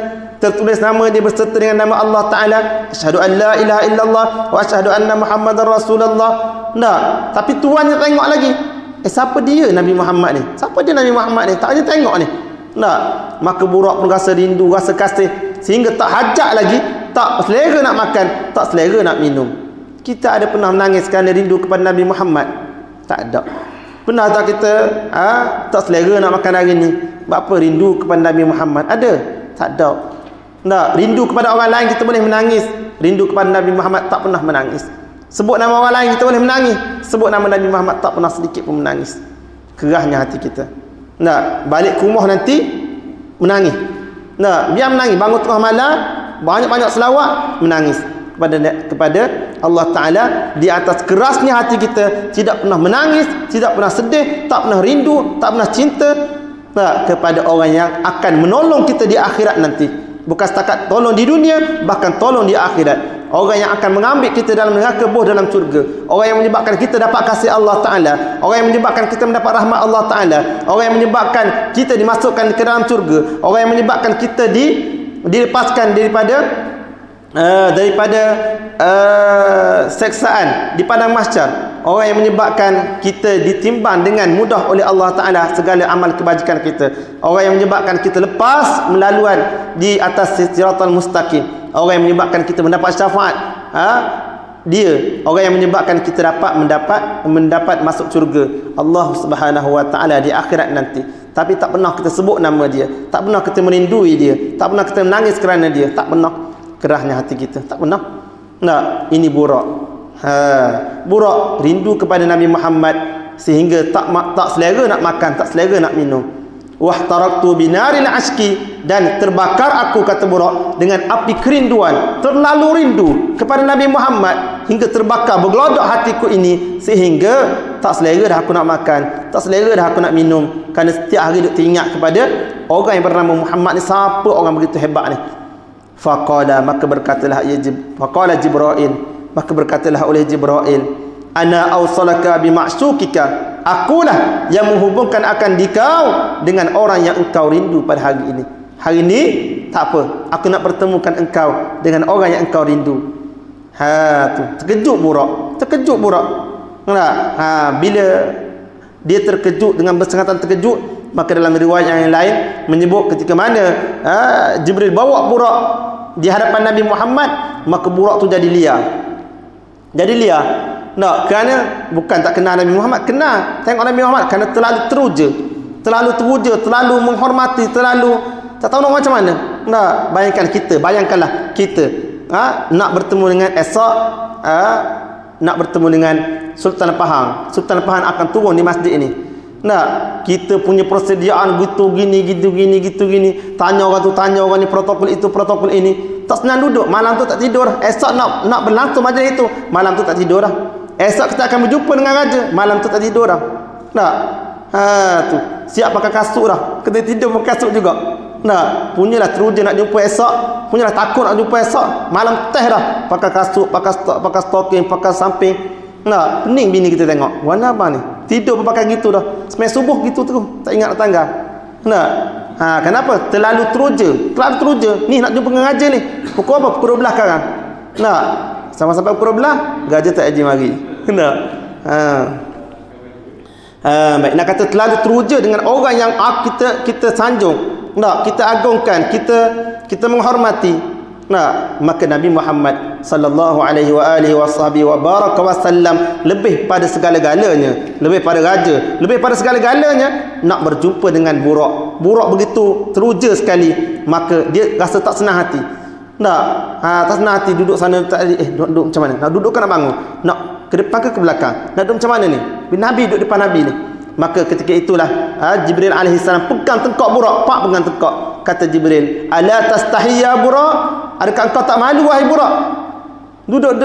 tertulis nama dia berserta dengan nama Allah Ta'ala, asyhadu an la ilaha illallah wa asyhadu anna Muhammadar Rasulullah. Tapi tuannya tengok lagi, siapa dia Nabi Muhammad ni? Siapa dia Nabi Muhammad ni? Tak hanya tengok ni. Maka burak pun rasa rindu, rasa kasih, sehingga tak hajat lagi, tak selera nak makan, tak selera nak minum. Kita ada pernah menangis kerana rindu kepada Nabi Muhammad? Tak ada. Pernah tak kita tak selera nak makan hari ni? Apa rindu kepada Nabi Muhammad? Ada? Tak ada. Rindu kepada orang lain kita boleh menangis, rindu kepada Nabi Muhammad tak pernah menangis. Sebut nama orang lain kita boleh menangis, sebut nama Nabi Muhammad tak pernah sedikit pun menangis. Kerahnya hati kita. Balik ke rumah nanti menangis. Biar menangis, bangun tengah malam banyak-banyak selawat, menangis kepada Allah Ta'ala di atas kerasnya hati kita, tidak pernah menangis, tidak pernah sedih, tak pernah rindu, tak pernah cinta kepada orang yang akan menolong kita di akhirat nanti. Bukan setakat tolong di dunia, bahkan tolong di akhirat. Orang yang akan mengambil kita dalam neraka, boh dalam syurga. Orang yang menyebabkan kita dapat kasih Allah Ta'ala. Orang yang menyebabkan kita mendapat rahmat Allah Ta'ala. Orang yang menyebabkan kita dimasukkan ke dalam syurga. Orang yang menyebabkan kita dilepaskan daripada seksaan di padang mahsyar. Orang yang menyebabkan kita ditimbang dengan mudah oleh Allah Ta'ala segala amal kebajikan kita. Orang yang menyebabkan kita lepas melaluan di atas siratal mustaqim. Orang yang menyebabkan kita mendapat syafaat, dia orang yang menyebabkan kita mendapat masuk syurga Allah Subhanahu wa Ta'ala di akhirat nanti. Tapi tak pernah kita sebut nama dia, tak pernah kita merindui dia, tak pernah kita menangis kerana dia, tak pernah. Kerahnya hati kita, tak pernah. Ini burak. Burak rindu kepada Nabi Muhammad sehingga tak selera nak makan, tak selera nak minum. Wahtaraktu binaril ashki, dan terbakar aku, kata burak, dengan api kerinduan. Terlalu rindu kepada Nabi Muhammad hingga terbakar, bergelodok hatiku ini, sehingga tak selera dah aku nak makan, tak selera dah aku nak minum, kerana setiap hari duk teringat kepada orang yang bernama Muhammad ni. Siapa orang begitu hebat ni? Faqala, maka berkatalah faqala Jibril, maka berkatalah oleh Jibril, ana awsalaka bima'syukika, akulah yang menghubungkan akan dikau dengan orang yang engkau rindu pada hari ini. Hari ini tak apa, aku nak pertemukan engkau dengan orang yang engkau rindu. Tu terkejut burak. Bila dia terkejut, dengan bersangatan terkejut, maka dalam riwayat yang lain menyebut ketika mana Jibril bawa burak di hadapan Nabi Muhammad, maka burak tu jadi liar. Kerana bukan tak kenal Nabi Muhammad, kenal, tengok Nabi Muhammad, kerana terlalu teruja, terlalu menghormati, terlalu tak tahu nak macam mana. Bayangkanlah kita nak bertemu dengan esok, nak bertemu dengan Sultan Pahang akan turun di masjid ini. Kita punya persediaan gitu gini, tanya orang tu, tanya orang ni, protokol itu, protokol ini. Tak senang duduk, malam tu tak tidur. Esok nak berlangsung majlis itu, malam tu tak tidur dah. Esok kita akan berjumpa dengan raja, malam tu tak tidur dah. Tu siap pakai kasut dah, kena tidur pakai kasut juga. Punyalah teruja nak jumpa esok, punyalah takut nak jumpa esok, malam teh dah pakai kasut, pakai stocking, pakai samping. Pening bini kita tengok, warna apa ni? Tidur pakai gitu dah, semai subuh gitu terus, tak ingat tangga. Kenapa? Terlalu teruja. Ni nak jumpa dengan raja ni, pukul apa? Pukul 12 sekarang. Sampai pukul 12 raja tak izin mari. Baik, nak kata terlalu teruja dengan orang yang kita sanjung, kita agungkan, kita menghormati. Maka Nabi Muhammad sallallahu alaihi wa alihi wa baraka wasallam lebih pada segala-galanya, lebih pada raja, lebih pada segala-galanya nak berjumpa dengan burak. Burak begitu teruja sekali, maka dia rasa tak senang hati. Tak senang hati duduk sana duduk macam mana? Nak duduk ke nak bangun? Nak ke depan ke belakang? Nak duduk macam mana ni? Nabi duduk depan Nabi ni. Maka ketika itulah Jibril alaihi salam pegang tengkok burak, pegang tengkok. Kata Jibril, "Ala tastahiyya burak? Adakah engkau tak malu wahai burak? Duduk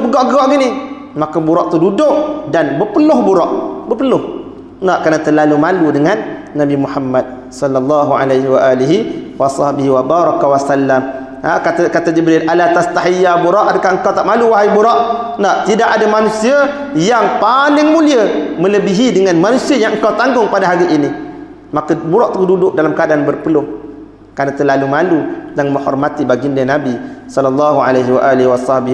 bergerak-gerak gini." Maka burak tu duduk dan berpeluh burak, berpeluh. Kerana terlalu malu dengan Nabi Muhammad sallallahu alaihi wa alihi wa baraka wasallam. Kata Jibril, "Ala tastahiyya burak? Adakah engkau tak malu wahai burak?" Tidak ada manusia yang paling mulia melebihi dengan manusia yang engkau tanggung pada hari ini. Maka burak tu duduk dalam keadaan berpeluh kerana terlalu malu dan menghormati baginda Nabi sallallahu alaihi wa alihi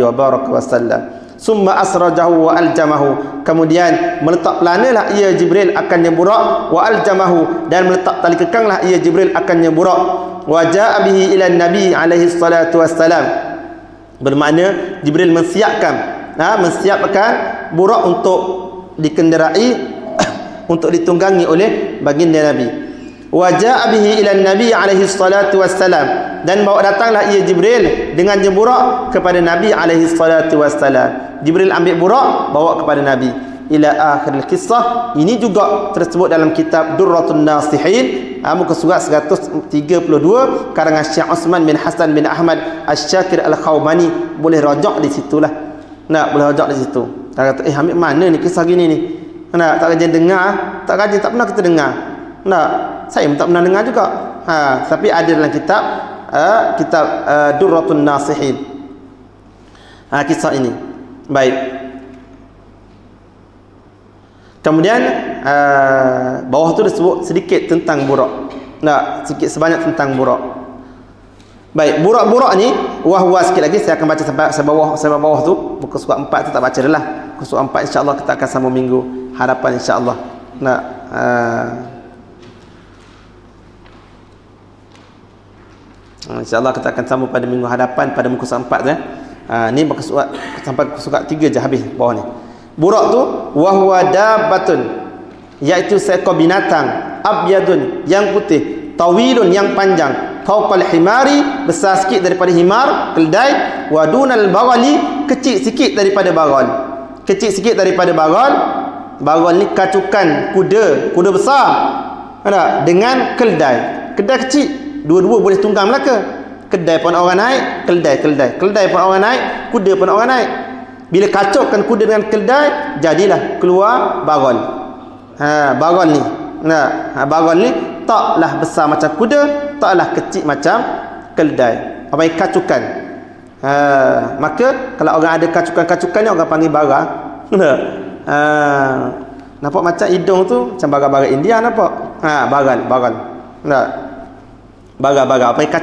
wa baraka wasallam. Summa asrajahu wa aljamahu. Kemudian meletak pelanalah ia Jibril akannya burak, wa aljamahu, dan meletak tali kekanglah ia Jibril akannya burak. Wa jaa bihi ila Nabi alaihi salatu wassalam. Bermakna Jibril mensiapkan burak untuk dikenderai untuk ditunggangi oleh baginda Nabi. Wa jaa bihi ila Nabi alaihi salatu wassalam, dan bawa datanglah ia Jibril dengan burak kepada Nabi alaihi salatu wassalam. Jibril ambil burak bawa kepada Nabi. Ila akhir kisah. Ini juga tersebut dalam kitab Durratun Nasihin, muka surat 132 karangan Syekh Osman bin Hasan bin Ahmad Asy-Syakir Al-Khawbani. Boleh rajak di situlah. Boleh rajak di situ. Tak kata ambil mana ni kisah gini ni? Tak kajian dengar, tak pernah kita dengar. Saya pun tak pernah dengar juga. Tapi ada dalam kitab Durratun Nasihin. Kisah ini. Baik. Kemudian bawah tu disebut sedikit tentang burak. Sikit sebanyak tentang burak. Baik, burak-burak ni wah sikit lagi saya akan baca sampai bawah tu. Buku surat 4 tu tak baca dah lah. Buku surat 4 insya-Allah kita akan sambung minggu hadapan insya-Allah. InsyaAllah kita akan sambung pada minggu hadapan pada muka surat 4 ni muka surat sampai muka surat 3 je habis bawah ni. Burak tu wahwa dabbatun, iaitu seekor binatang, abyadun, yang putih, tawilun, yang panjang, fauqal himari, besar sikit daripada himar, keldai, wadunal baghali, kecil sikit daripada baghal. Kecil sikit daripada baghal. Baghal ni kacukan kuda besar. Dengan keldai. Keldai kecil, dua-dua boleh tunggang belaka. Kedai pun orang naik, keldai pun orang naik, kuda pun orang naik. Bila kacaukan kuda dengan keldai, jadilah keluar baghal. Baghal ni. Baghal ni taklah besar macam kuda, taklah kecil macam keldai. Apa yang kacukan? Maka kalau orang ada kacukan-kacukan ni orang panggil bara. Nampak macam hidung tu macam bara-bara India nampak. Baghal. Bara-bara apa yang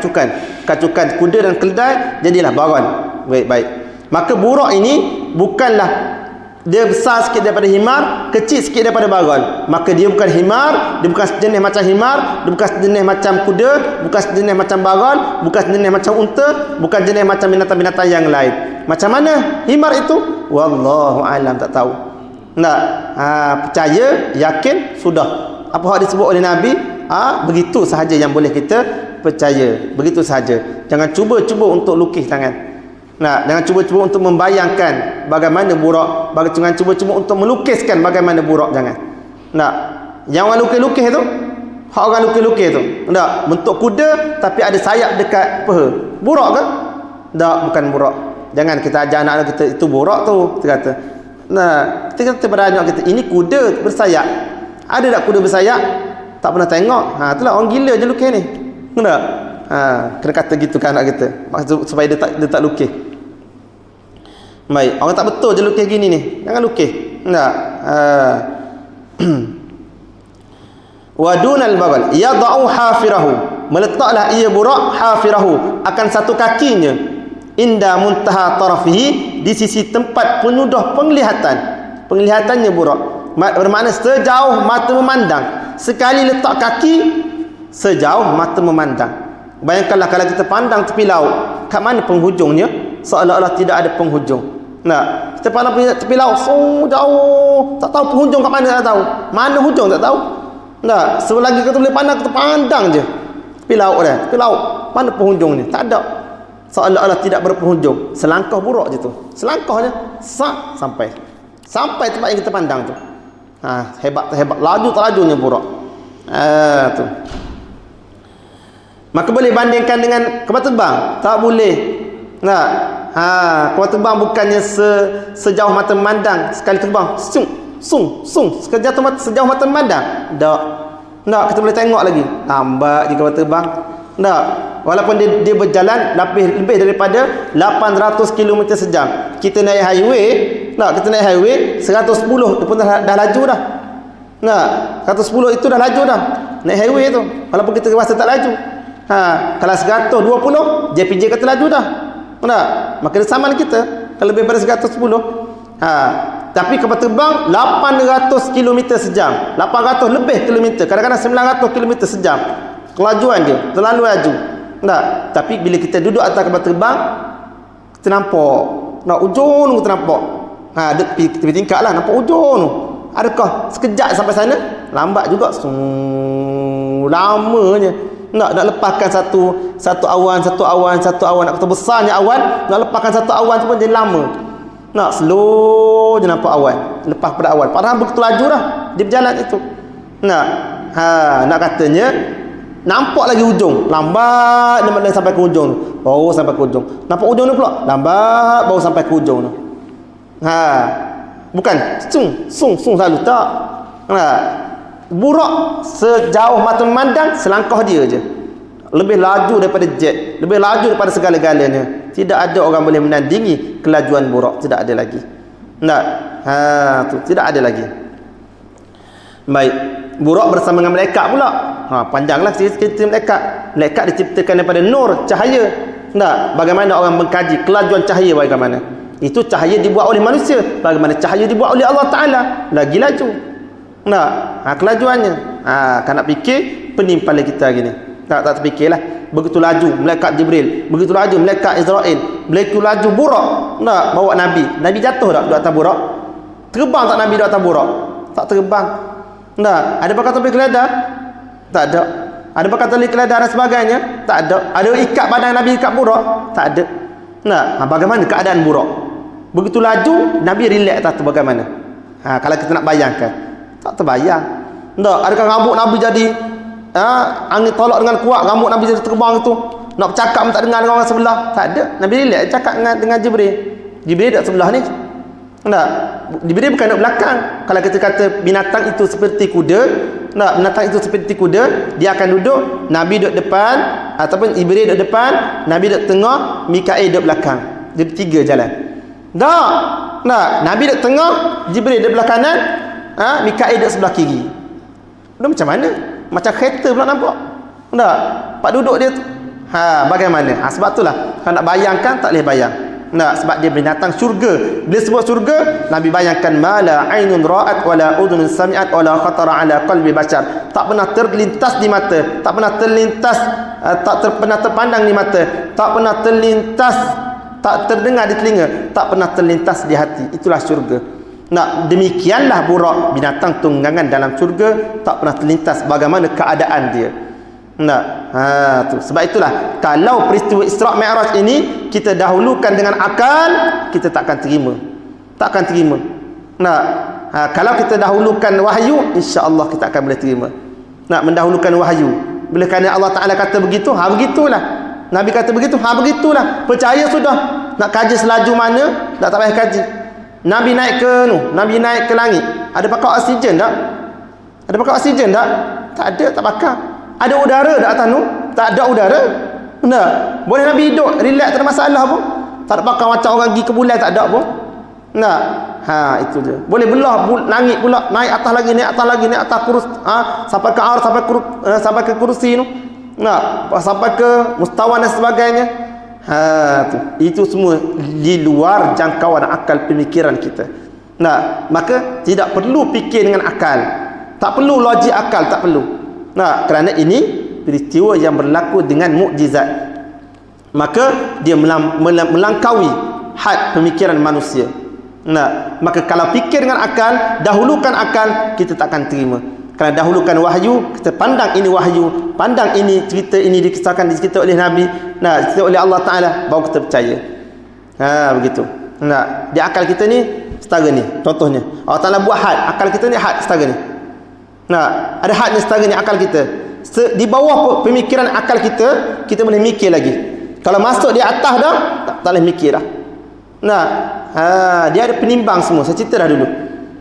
kacukan kuda dan keldai jadilah baghal. Baik. Maka burak ini bukanlah dia besar sikit daripada himar, kecil sikit daripada baghal. Maka dia bukan himar, dia bukan sejenis macam himar, dia bukan sejenis macam kuda, bukan sejenis macam baghal, bukan sejenis macam unta, bukan jenis macam binatang-binatang yang lain. Macam mana himar itu? Wallahu alam, tak tahu. Percaya, yakin, sudah. Apa yang disebut oleh Nabi, begitu sahaja yang boleh kita percaya. Begitu sahaja. Jangan cuba-cuba untuk lukis tangan. Jangan cuba-cuba untuk membayangkan bagaimana burak, jangan cuba-cuba untuk melukiskan bagaimana burak, jangan. Yang orang lukis-lukis tu, orang lukis-lukis tu, bentuk kuda tapi ada sayap dekat paha. Burak ke? Bukan burak. Jangan kita ajar anak kita itu burak tu, kita kata. Kita kata pada anak kita, ini kuda bersayap. Ada tak kuda bersayap? Tak pernah tengok. Itulah orang gila je lukis ni. Kena kata gitu kan anak kita. Maksud supaya dia tak lukis. Baik, orang tak betul je lukis gini ni. Jangan lukis. Wadunal baghal yad'u hafirahu, meletaklah ia burak hafirahu, akan satu kakinya, inda muntaha tarafihi, di sisi tempat penuduh penglihatannya burak. Bermakna sejauh mata memandang. Sekali letak kaki, sejauh mata memandang. Bayangkanlah kalau kita pandang tepi laut, kat mana penghujungnya? Seolah-olah tidak ada penghujung. Nah, kita pandang tepi laut jauh, tak tahu penghujung kat mana, tak tahu. Mana hujung tak tahu. Nah, selagi kita boleh pandang, kita pandang je. Tepi laut dah, tepi laut. Mana penghujungnya? Tak ada. Seolah-olah tidak berpenghujung. Selangkah buruk je tu. Selangkah je, sampai. Sampai tempat yang kita pandang tu. Hebat tak hebat, laju tak lajunya buruk. Tu. Maka boleh bandingkan dengan kapal terbang? Tak boleh. Nah, kapal terbang bukannya sejauh mata memandang sekali terbang, sejauh mata memandang. Tak, kita boleh tengok lagi. Lambat je kapal terbang. Tak, walaupun dia berjalan lebih daripada 800 km sejam. Kita naik highway, kita naik highway 110 tu pun dah laju dah. 110 itu dah laju dah. Naik highway tu, walaupun kita rasa tak laju. Kalau 120 JPJ kata laju dah. Maka sama kita kalau lebih daripada 110. Tapi kapal terbang 800 km sejam, 800 lebih kilometer, kadang-kadang 900 km sejam. Kelajuan dia terlalu laju. Tapi bila kita duduk atas kapal terbang, kita nampak ujung kita nampak. Tepi tingkat lah, nampak ujung tu. Adakah sekejap sampai sana? Lambat juga. Lamanya. Nak lepaskan satu awan. Nak kata besarnya awan, nak lepaskan satu awan tu pun jadi lama. Slow je nampak awan. Lepas pada awan. Padahal begitu laju dah dia berjalan itu. Nak katanya nampak lagi ujung. Lambat dia sampai ke ujung tu. Baru sampai ke ujung. Nampak ujung tu pula. Lambat baru sampai ke ujung tu. Bukan sung selalu tak. Buruk sejauh mata memandang, selangkah dia je. Lebih laju daripada jet, lebih laju daripada segala-galanya. Tidak ada orang boleh menandingi kelajuan buruk, tidak ada lagi. Tu tidak ada lagi. Baik, buruk bersama dengan malaikat pula. Panjanglah cerita malaikat. Malaikat diciptakan daripada nur, cahaya. Bagaimana orang mengkaji kelajuan cahaya bagaimana? Itu cahaya dibuat oleh manusia. Bagaimana cahaya dibuat oleh Allah Ta'ala? Lagi laju. Kelajuannya. Kan nak fikir penimpangan kita hari ni. Tak terfikirlah. Begitu laju malaikat Jibril, begitu laju malaikat Israel, begitu laju buruk bawa Nabi. Nabi jatuh tak duduk atas buruk? Terbang tak Nabi duduk atas buruk? Tak terbang. Ada pakai topi keledar? Tak ada. Ada pakai tali keledar dan sebagainya? Tak ada. Ada ikat badan Nabi ikat buruk? Tak ada. Bagaimana keadaan buruk? Begitu laju Nabi relax atas tu bagaimana? Kalau kita nak bayangkan, tak terbayang. Adakah rambut Nabi jadi angin tolak dengan kuat, rambut Nabi jadi terbang itu, nak bercakap pun tak dengar dengan orang sebelah? Tak ada. Nabi relax cakap dengan Jibril. Jibril duduk sebelah ni. Jibril bukan duduk belakang. Kalau kita kata binatang itu seperti kuda, binatang itu seperti kuda, dia akan duduk, Nabi duduk depan, ataupun Jibril duduk depan, Nabi duduk tengah, Mikail duduk belakang. Jadi tiga jalan. Nabi duduk tengah, Jibril duduk belah kanan, Mikail duduk sebelah kiri. Macam mana? Macam kereta pula nampak. Pak duduk dia tu. Bagaimana? Sebab itulah kalau nak bayangkan tak boleh bayang. Sebab dia binatang syurga. Bila sebut syurga, Nabi bayangkan mala ainun ra'at wala udhun sami'at wala khatara ala qalbi bashar. Tak pernah terlintas di mata, tak pernah terlintas, pernah terpandang di mata, tak pernah terlintas, tak terdengar di telinga, tak pernah terlintas di hati. Itulah syurga. Demikianlah buruk binatang tunggangan dalam syurga, tak pernah terlintas bagaimana keadaan dia. Tu. Sebab itulah kalau peristiwa Isra' Mi'raj ini kita dahulukan dengan akal, kita takkan terima. Takkan terima. Kalau kita dahulukan wahyu, insya-Allah kita akan boleh terima. Mendahulukan wahyu. Bila kerana Allah Ta'ala kata begitu, begitulah. Nabi kata begitu, begitulah. Percaya sudah. Nak kaji selaju mana, tak payah kaji. Nabi naik ke langit. Ada pakai oksigen tak? Ada pakai oksigen tak? Tak ada, tak pakai. Ada udara tak atas tu? Tak ada udara. Boleh Nabi hidup, relax, tak ada masalah pun. Tak ada pakai macam orang pergi ke bulan, tak ada pun. Itu je. Boleh belah langit pula, naik atas lagi, naik atas kursi, sampai ke ar, sampai ke kursi tu. Sampai ke mustawan dan sebagainya. Itu semua di luar jangkauan akal pemikiran kita. Maka tidak perlu fikir dengan akal, tak perlu logik akal, tak perlu. Kerana ini peristiwa yang berlaku dengan mukjizat. Maka dia melangkaui had pemikiran manusia. Nah, maka kalau fikir dengan akal, dahulukan akal, kita tak akan terima. Kalau dahulukan wahyu, kita pandang ini wahyu, pandang ini cerita ini dikisahkan cerita oleh Nabi, nah, cerita oleh Allah Taala, baru kita percaya. Begitu. Nah, di akal kita ni setara ni. Contohnya, Allah Taala buat had, akal kita ni had setara ni. Nah, ada had ni setara ni akal kita. Di bawah pemikiran akal kita, kita boleh mikir lagi. Kalau masuk di atas dah, tak boleh mikir dah. Nah, dia ada penimbang semua. Saya cerita dah dulu.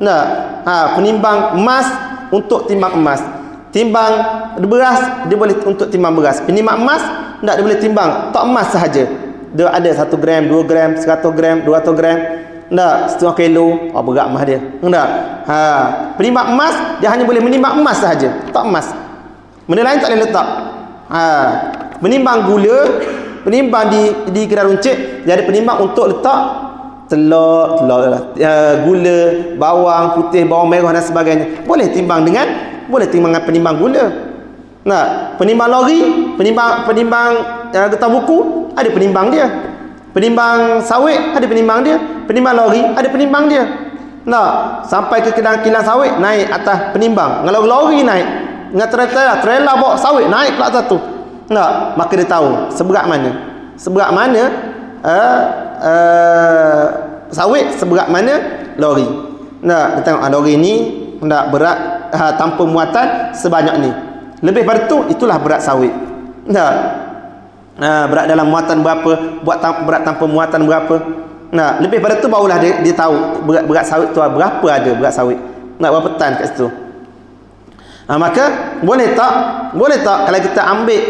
Nah, penimbang emas untuk timbang emas. Timbang beras, dia boleh untuk timbang beras. Penimbang emas, tak, dia boleh timbang tok emas sahaja. Dia ada 1 gram, 2 gram, 100 gram, 200 gram. Tak, setengah kilo. Berat emas dia. Tak. Penimbang emas, dia hanya boleh menimbang emas sahaja, tok emas. Benda lain tak boleh letak. Penimbang gula, penimbang di kedai runcit, dia ada penimbang untuk letak telur, gula, bawang putih, bawang merah dan sebagainya. Boleh timbang dengan penimbang gula. Nah, penimbang lori, penimbang getah buku, ada penimbang dia. Penimbang sawit, ada penimbang dia. Penimbang lori, ada penimbang dia. Nah, sampai ke kilang sawit, naik atas penimbang. Kalau lori naik, dengan trailer bawa sawit naik ke atas tu. Nah, maka dia tahu seberat mana sawit, seberat mana lori. Nah, dia tengok lori ni nak berat tanpa muatan sebanyak ni. Lebih pada tu, itulah berat sawit. Nah, berat dalam muatan berapa, berat tanpa muatan berapa. Nah, lebih pada tu barulah dia tahu berat sawit tu berapa ada berat sawit. Nak berapa tan kat situ. Maka boleh tak kalau kita ambil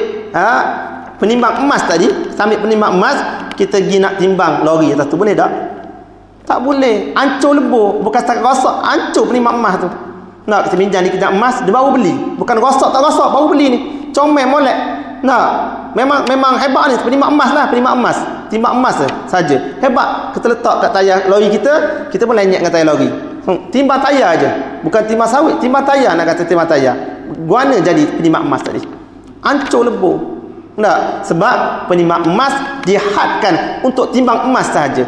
penimbang emas tadi, kita ambil penimbang emas, kita pergi nak timbang lori atas tu, boleh tak? Tak boleh. Hancur lebur, bukan setakat rosak, hancur penimbang emas tu. Nak kita pinjam di kedai emas, dia baru beli. Bukan rosak tak rosak, baru beli ni. Comel molek. Nah, memang hebat ni penimbang emas lah, penimbang emas. Timbang emas saja. Hebat. Kita letak kat tayar lori kita pun lenyap dengan tayar lori. Timbang tayar aja. Bukan timbang sawit, timbang tayar, nak kata timbang tayar. Guana jadi penimbang emas tadi. Hancur lebur. Nah, sebab penimbang emas dihadkan untuk timbang emas sahaja.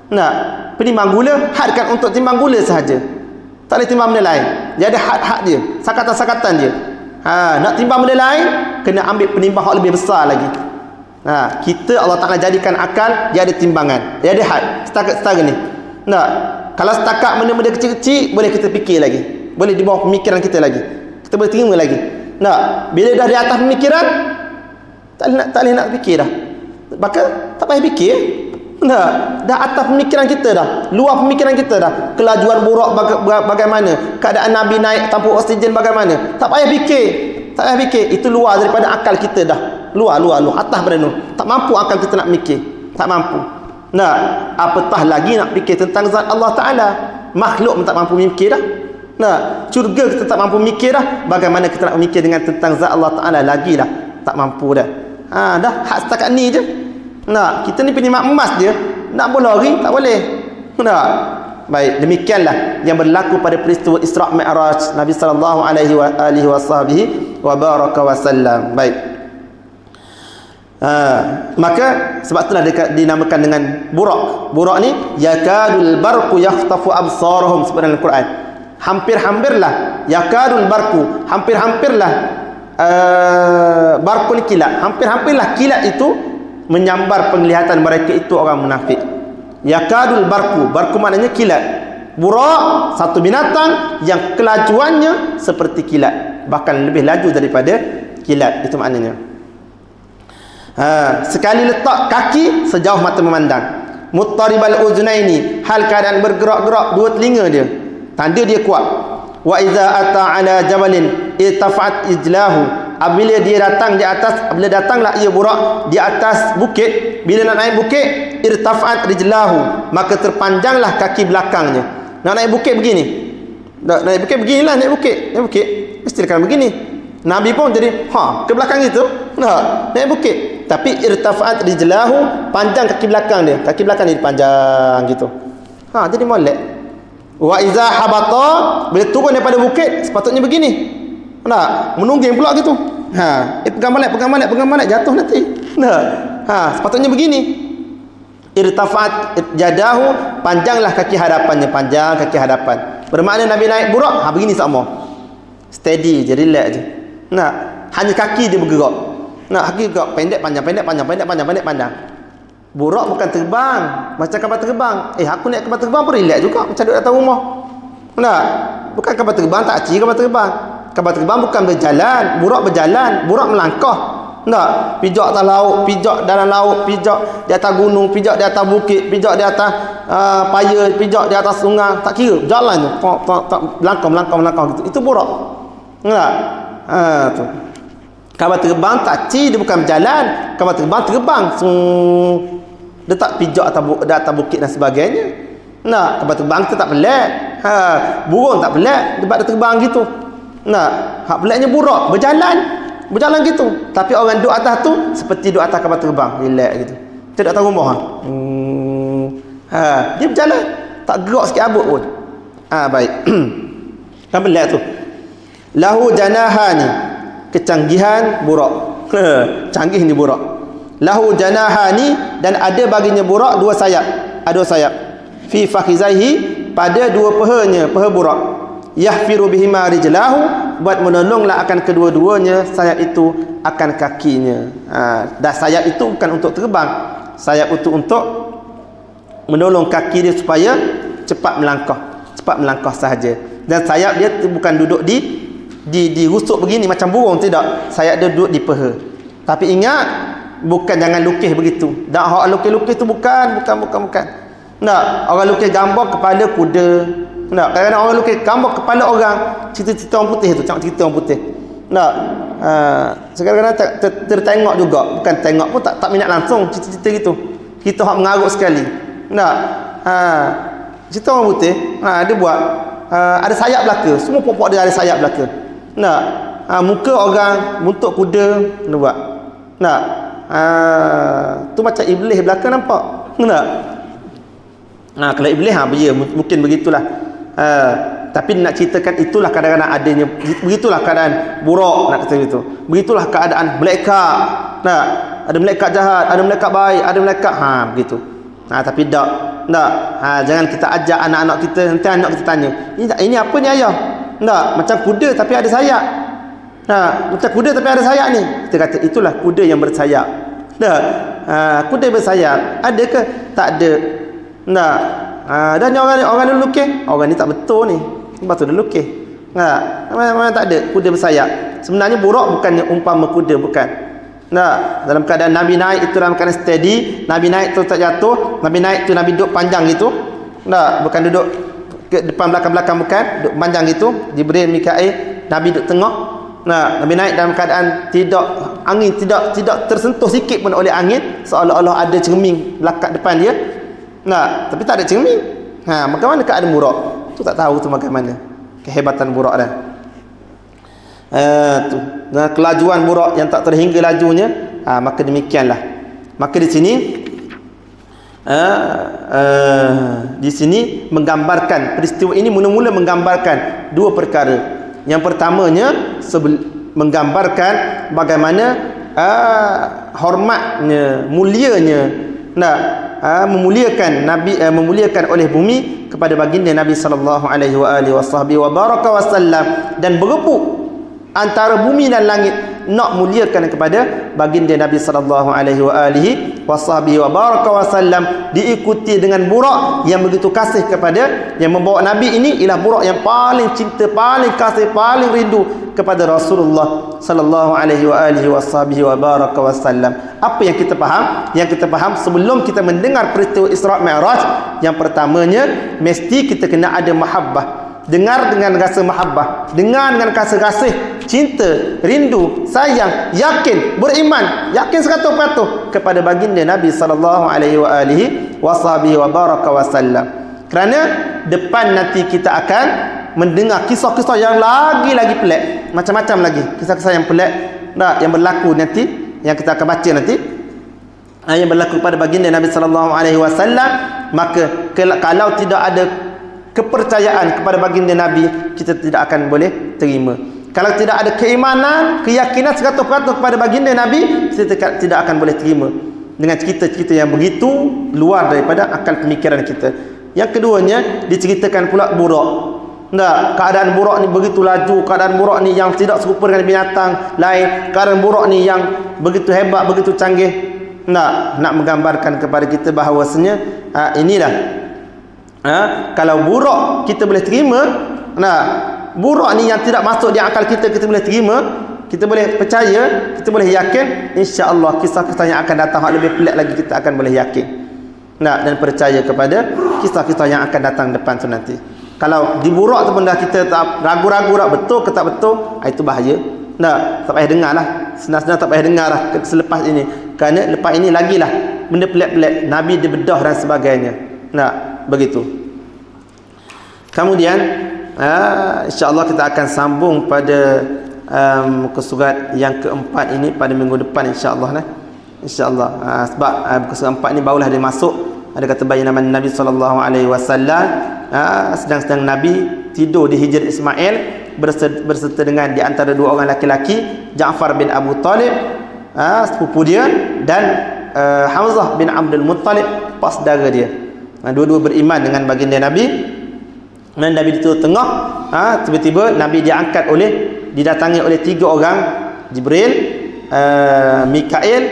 Nah, penimbang gula hadkan untuk timbang gula sahaja. Tak boleh timbang benda lain. Dia ada had dia, sakatan-sakatan dia. Nak timbang benda lain, kena ambil penimbang yang lebih besar lagi. Kita Allah Ta'ala jadikan akal, dia ada timbangan, dia ada had, setakat ni. Nah, kalau setakat benda-benda kecil-kecil, boleh kita fikir lagi, boleh di bawah pemikiran kita lagi, kita boleh terima lagi. Nah, bila dah di atas pemikiran, tak boleh nak fikir dah. Maka tak payah fikir. Nah, dah atas pemikiran kita dah, luar pemikiran kita dah. Kelajuan burak bagaimana, keadaan Nabi naik tanpa oksigen bagaimana, tak payah fikir. Tak payah fikir, itu luar daripada akal kita dah. Luar, atas pada tu. Tak mampu akal kita nak mikir, tak mampu. Nah, apatah lagi nak fikir tentang zat Allah Ta'ala. Makhluk pun tak mampu mikir dah. Nah, syurga kita tak mampu mikir dah, bagaimana kita nak mikir dengan tentang zat Allah Ta'ala lagi dah. Tak mampu dah. Dah hak setakat ni je. Nah, kita ni penimbang emas dia, nak berlari tak boleh. Nah, baik, demikianlah yang berlaku pada peristiwa Isra' Mi'raj Nabi sallallahu alaihi wa baraka wasallam. Baik. Maka sebab itulah dinamakan dengan burak. Burak ni yakadul barqu yakhtafu absarahum sebut dalam Quran. Hampir-hampirlah yakadul barqu, hampir-hampirlah barqu ni kilat. Hampir-hampirlah kilat itu menyambar penglihatan mereka itu orang munafik. Yakadul barqu, barqu maknanya kilat. Burak satu binatang yang kelajuannya seperti kilat, bahkan lebih laju daripada kilat, itu maknanya. Sekali letak kaki sejauh mata memandang. Muttaribal uznaini, hal keadaan bergerak-gerak dua telinga dia, tanda dia kuat. Wa iza ata ala jabalin irtafa'at ijlahu, apabila dia datang di atas, apabila datanglah ia burak di atas bukit, bila nak naik bukit, irtafa'at rijlahu, maka terpanjanglah kaki belakangnya. Nak naik bukit begini, naik bukit beginilah, naik bukit mesti akan begini. Nabi pun jadi ke belakang itu, naik bukit, tapi irtafa'at rijlahu, panjang kaki belakang dia, kaki belakang dia panjang gitu. Jadi molek. Wa iza habata, bila turun daripada bukit sepatutnya begini. Menungging pula gitu. Pegang balik jatuh nanti. Sepatutnya begini. Irtafa'at jadahu, panjanglah kaki hadapannya, panjang kaki hadapan. Bermakna Nabi naik burak, begini sama. Steady je, relax je. Nah, hanya kaki dia bergerak. Nah, kaki bergerak pendek panjang, pendek panjang, pendek panjang, pendek panjang. Burak bukan terbang, macam kapal terbang. Aku naik kapal terbang pun relax juga macam duduk atas rumah. Nah, bukan kapal terbang, tak ciri kapal terbang. Kapal terbang bukan berjalan, burak berjalan, burak melangkah. Tak, pijak atas laut, pijak dalam laut, pijak di atas gunung, pijak di atas bukit, pijak di atas paya, pijak di atas sungai, tak kira, jalan tu, tak melangkah gitu. Itu burak. Tak? Tu. Kapal terbang tak ci, dia bukan berjalan, kapal terbang terbang. Dia tak pijak di atas bukit dan sebagainya. Nah, kapal terbang tu tak pelik. Burung tak pelik sebab dia terbang gitu. Nah, hak peliknya burak, berjalan gitu. Tapi orang duduk atas tu seperti duduk atas kapal terbang, relax gitu. Dia duduk atas rumah. Dia berjalan, tak gerak sikit abut pun. Baik. Kan pelik tu. Lahu janahani, kecanggihan burak. Canggih ni burak. Lahu janahani, dan ada baginya burak dua sayap. Ada sayap. Fi fakhizaihi, pada dua pahanya, paha burak. Yahfiru bihima rijlahu, buat menolonglah akan kedua-duanya sayap itu akan kakinya. Dan sayap itu bukan untuk terbang, sayap itu untuk menolong kaki dia supaya cepat melangkah sahaja. Dan sayap dia bukan duduk di rusuk begini macam burung, tidak. Sayap dia duduk di paha. Tapi ingat, bukan jangan lukis begitu. Dan hak lukis-lukis tu bukan. Tak, orang lukis gambar kepala kuda. Tak, kadang-kadang orang lukis gambar kepala orang, cerita-cerita orang putih tu, cerita orang putih. Tak, kadang-kadang tertengok juga, bukan tengok pun tak minat langsung cerita-cerita gitu. Kita hak mengarut sekali. Tak, cerita orang putih, dia buat ada sayap belaka, semua pokok dia ada sayap belaka. Tak, muka orang bentuk kuda dia buat. Tak, tu macam iblis belaka nampak. Tak. Kalau iblis ya, mungkin begitulah. Tapi nak ceritakan itulah kadang-kadang adanya, begitulah keadaan burak, nak kata begitu. Begitulah keadaan malaikat. Nah, ada malaikat jahat, ada malaikat baik, ada malaikat begitu. Tapi tak. Jangan kita ajak anak-anak kita, nanti anak kita tanya, ini apa ni ayah? Tak, macam kuda tapi ada sayap. Macam kuda tapi ada sayap ni. Kita kata itulah kuda yang bersayap. Tak. Kuda bersayap. Ada ke? Tak ada. Tak. Dan orang ni lukis, orang ni tak betul ni, sebab tu dia lukis. Memang tak ada kuda bersayap. Sebenarnya burak bukannya umpama kuda, bukan. Dalam keadaan Nabi naik itu dalam keadaan steady, Nabi naik tu tak jatuh, Nabi naik tu Nabi duduk panjang gitu. Bukan duduk ke depan belakang, bukan, duduk panjang gitu. Jibril, Mikail, Nabi duduk tengah. Nabi naik dalam keadaan tidak angin, tidak tersentuh sikit pun oleh angin, seolah-olah ada cermin belakang depan dia. Tapi tak ada cermin. Bagaimana keadaan burak? Tu tak tahu tu bagaimana kehebatan burak dah. Tu. Dan kelajuan burak yang tak terhingga lajunya, maka demikianlah. Maka di sini menggambarkan peristiwa ini, mula-mula menggambarkan dua perkara. Yang pertamanya menggambarkan bagaimana hormatnya, mulianya, memuliakan Nabi, memuliakan oleh bumi kepada baginda Nabi sallallahu alaihi wasallam, dan berebut antara bumi dan langit nak muliakan kepada baginda Nabi sallallahu alaihi wasallam, diikuti dengan burak yang begitu kasih kepada, yang membawa Nabi ini ialah burak yang paling cinta, paling kasih, paling rindu kepada Rasulullah sallallahu alaihi wasallam. Apa yang kita faham? Yang kita faham sebelum kita mendengar peristiwa Isra Mi'raj, yang pertamanya mesti kita kena ada mahabbah. Dengar dengan rasa mahabbah, dengar dengan rasa kasih, cinta, rindu, sayang, yakin, beriman, yakin 100% kepada baginda Nabi sallallahu alaihi wasallam. Kerana depan nanti kita akan mendengar kisah-kisah yang lagi pelik, macam-macam lagi kisah-kisah yang pelik yang berlaku nanti, yang kita akan baca nanti, yang berlaku pada baginda Nabi sallallahu alaihi wasallam. Maka kalau tidak ada kepercayaan kepada baginda Nabi, kita tidak akan boleh terima. Kalau tidak ada keimanan, keyakinan 100% kepada baginda Nabi, kita tidak akan boleh terima. dengan cerita-cerita yang begitu luar daripada akal pemikiran kita. Yang keduanya, diceritakan pula Buraq. Keadaan Buraq ni begitu laju, keadaan Buraq ni yang tidak serupa dengan binatang lain, keadaan Buraq ni yang begitu hebat, begitu canggih. Nak menggambarkan kepada kita bahawasanya inilah kalau Buraq kita boleh terima, Buraq ni yang tidak masuk di akal kita, kita boleh terima, kita boleh percaya, kita boleh yakin, insya-Allah kisah-kisah yang akan datang hak lebih pelik lagi kita akan boleh yakin. Dan percaya kepada kisah-kisah yang akan datang depan tu nanti. Kalau di Buraq tu pun dah kita tak ragu-ragu betul ke tak betul, itu bahaya. Tak payah dengar lah. Senang-senang tak payah dengar lah selepas ini. Kerana lepas ini lagilah benda pelik-pelik, Nabi dibedah dan sebagainya. Begitu. Kemudian insya-Allah kita akan sambung pada muka surat yang keempat ini pada minggu depan insya-Allah insya-Allah. Sebab muka surat keempat ni barulah dia masuk. Ada kata bayi nama Nabi SAW sedang-sedang Nabi tidur di Hijr Ismail berserta dengan di antara dua orang laki-laki, Ja'far bin Abu Talib sepupu dia, dan Hamzah bin Abdul Muttalib pas saudara dia. Dua-dua beriman dengan baginda Nabi. Dan Nabi di tengah, tiba-tiba Nabi didatangi oleh tiga orang, Jibril, Mikail,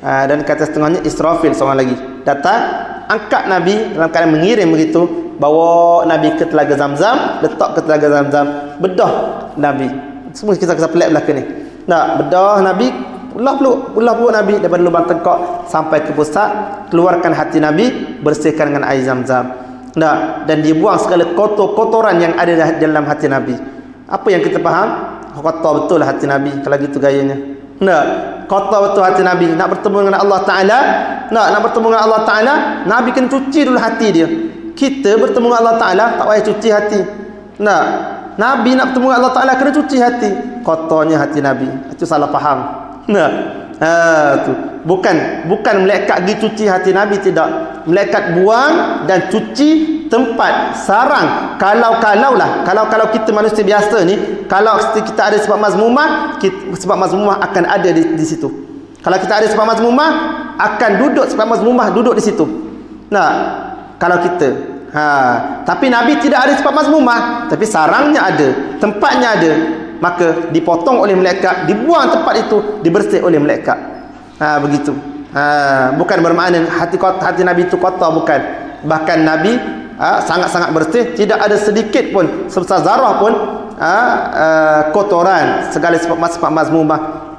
dan kata setengahnya Israfil, seorang lagi datang, angkat Nabi dalam keadaan mengirim begitu, bawa Nabi ke Telaga Zamzam, letak ke Telaga Zamzam, bedah Nabi. Semua kisah-kisah pelik belaka ni. Bedah Nabi, ulah peluk Nabi daripada lubang tengkok sampai ke pusat, keluarkan hati Nabi, bersihkan dengan air Zamzam. Dan dibuang segala kotoran yang ada dalam hati Nabi. Apa yang kita faham? Kotor betul lah hati Nabi kalau gitu gayanya. Kotor betul hati Nabi. Nak bertemu dengan Allah Ta'ala, nak bertemu dengan Allah Ta'ala, Nabi kena cuci dulu hati dia. Kita bertemu dengan Allah Ta'ala tak payah cuci hati. Nabi nak bertemu dengan Allah Ta'ala kena cuci hati. Kotornya hati Nabi. Itu salah faham. Tu. Bukan malaikat pergi cuci hati Nabi, tidak. Malaikat buang dan cuci tempat sarang. Kalau kita manusia biasa ni, kalau kita ada sifat mazmumah, sifat mazmumah akan ada di situ. Kalau kita ada sifat mazmumah, akan duduk sifat mazmumah duduk di situ. Kalau kita tapi Nabi tidak ada sifat mazmumah, tapi sarangnya ada, tempatnya ada, maka dipotong oleh malaikat, dibuang tempat itu, dibersih oleh malaikat. Begitu. Bukan bermakna hati Nabi itu kotor, bukan. Bahkan Nabi sangat-sangat bersih, tidak ada sedikit pun sebesar zarah pun kotoran, segala sifat mazmumah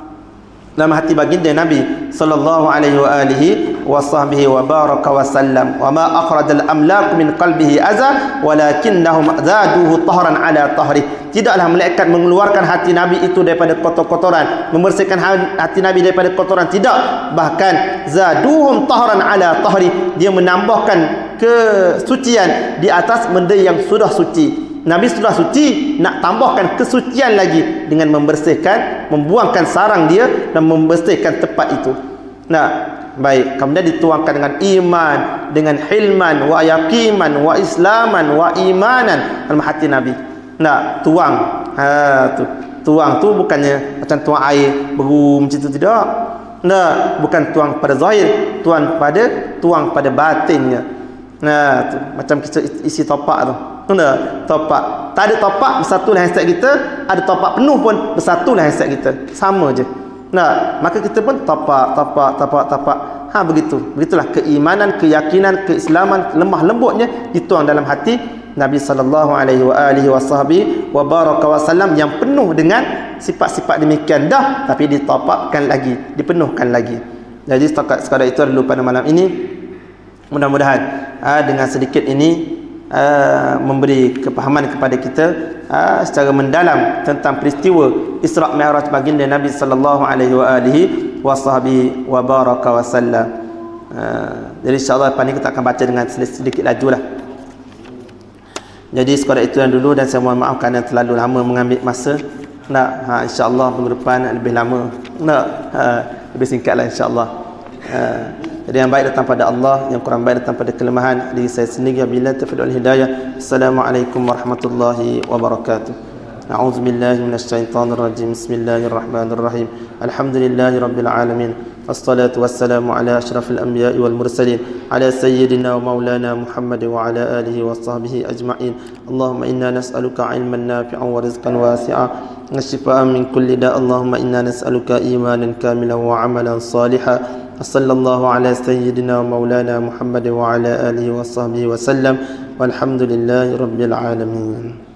dalam hati baginda Nabi sallallahu alaihi wa sahbihi wa baraka wa sallam. Wa ma akhrajal amlak min qalbihi aza walakinnahum zaduhu tahran ala tahri. Tidaklah malaikat mengeluarkan hati Nabi itu daripada kotoran, membersihkan hati Nabi daripada kotoran, tidak. Bahkan zaduhum tahran ala tahri, dia menambahkan kesucian di atas benda yang sudah suci. Nabi sudah suci, nak tambahkan kesucian lagi dengan membersihkan, membuangkan sarang dia dan membersihkan tempat itu. Baik, kemudian dituangkan dengan iman, dengan hilman, wa yaqiman, wa islaman, wa imanan dalam hati Nabi. Tuang. Tuang tu bukannya macam tuang air berum macam tu, tidak. Bukan tuang pada zahir, tuang pada batinnya. Tu macam kita isi topak tu. Topak. Tak ada topak, bersatulah handset kita. Ada topak penuh pun, bersatulah handset kita. Sama je. Maka kita pun topak. Begitulah keimanan, keyakinan, keislaman, lemah lembutnya dituang dalam hati Nabi sallallahu alaihi wa baraka wasallam, yang penuh dengan sifat-sifat demikian dah, tapi ditopakkan lagi, dipenuhkan lagi. Jadi sekadar itu dulu pada malam ini. Mudah-mudahan dengan sedikit ini memberi kepahaman kepada kita secara mendalam tentang peristiwa Isra' Mi'raj baginda Nabi sallallahu alaihi wa baraka wasallam. Jadi insya-Allah lepas ni kita akan baca dengan sedikit lajulah. Jadi sekadar itu yang dulu, dan saya mohon maaf kerana terlalu lama mengambil masa. Insya-Allah minggu depan lebih lama. Lebih singkatlah insya-Allah. Jadi yang baik datang pada Allah, yang kurang baik datang pada kelemahan diri saya sendiri. Bila taufiq wal hidayah. Assalamualaikum warahmatullahi wabarakatuh. أعوذ بالله من الشيطان الرجيم. بسم الله الرحمن الرحيم. الحمد لله رب العالمين، والصلاة والسلام على أشرف الأنبياء والمرسلين، على سيدنا ومولانا محمد وعلى آله وصحبه أجمعين. اللهم إنا نسألك علما نافعا ورزقا واسعا والشفاء من كل داء. اللهم إنا نسألك إيمانا كاملا وعملا صالحا. صلى الله على سيدنا ومولانا محمد وعلى آله وصحبه وسلم، والحمد لله رب العالمين.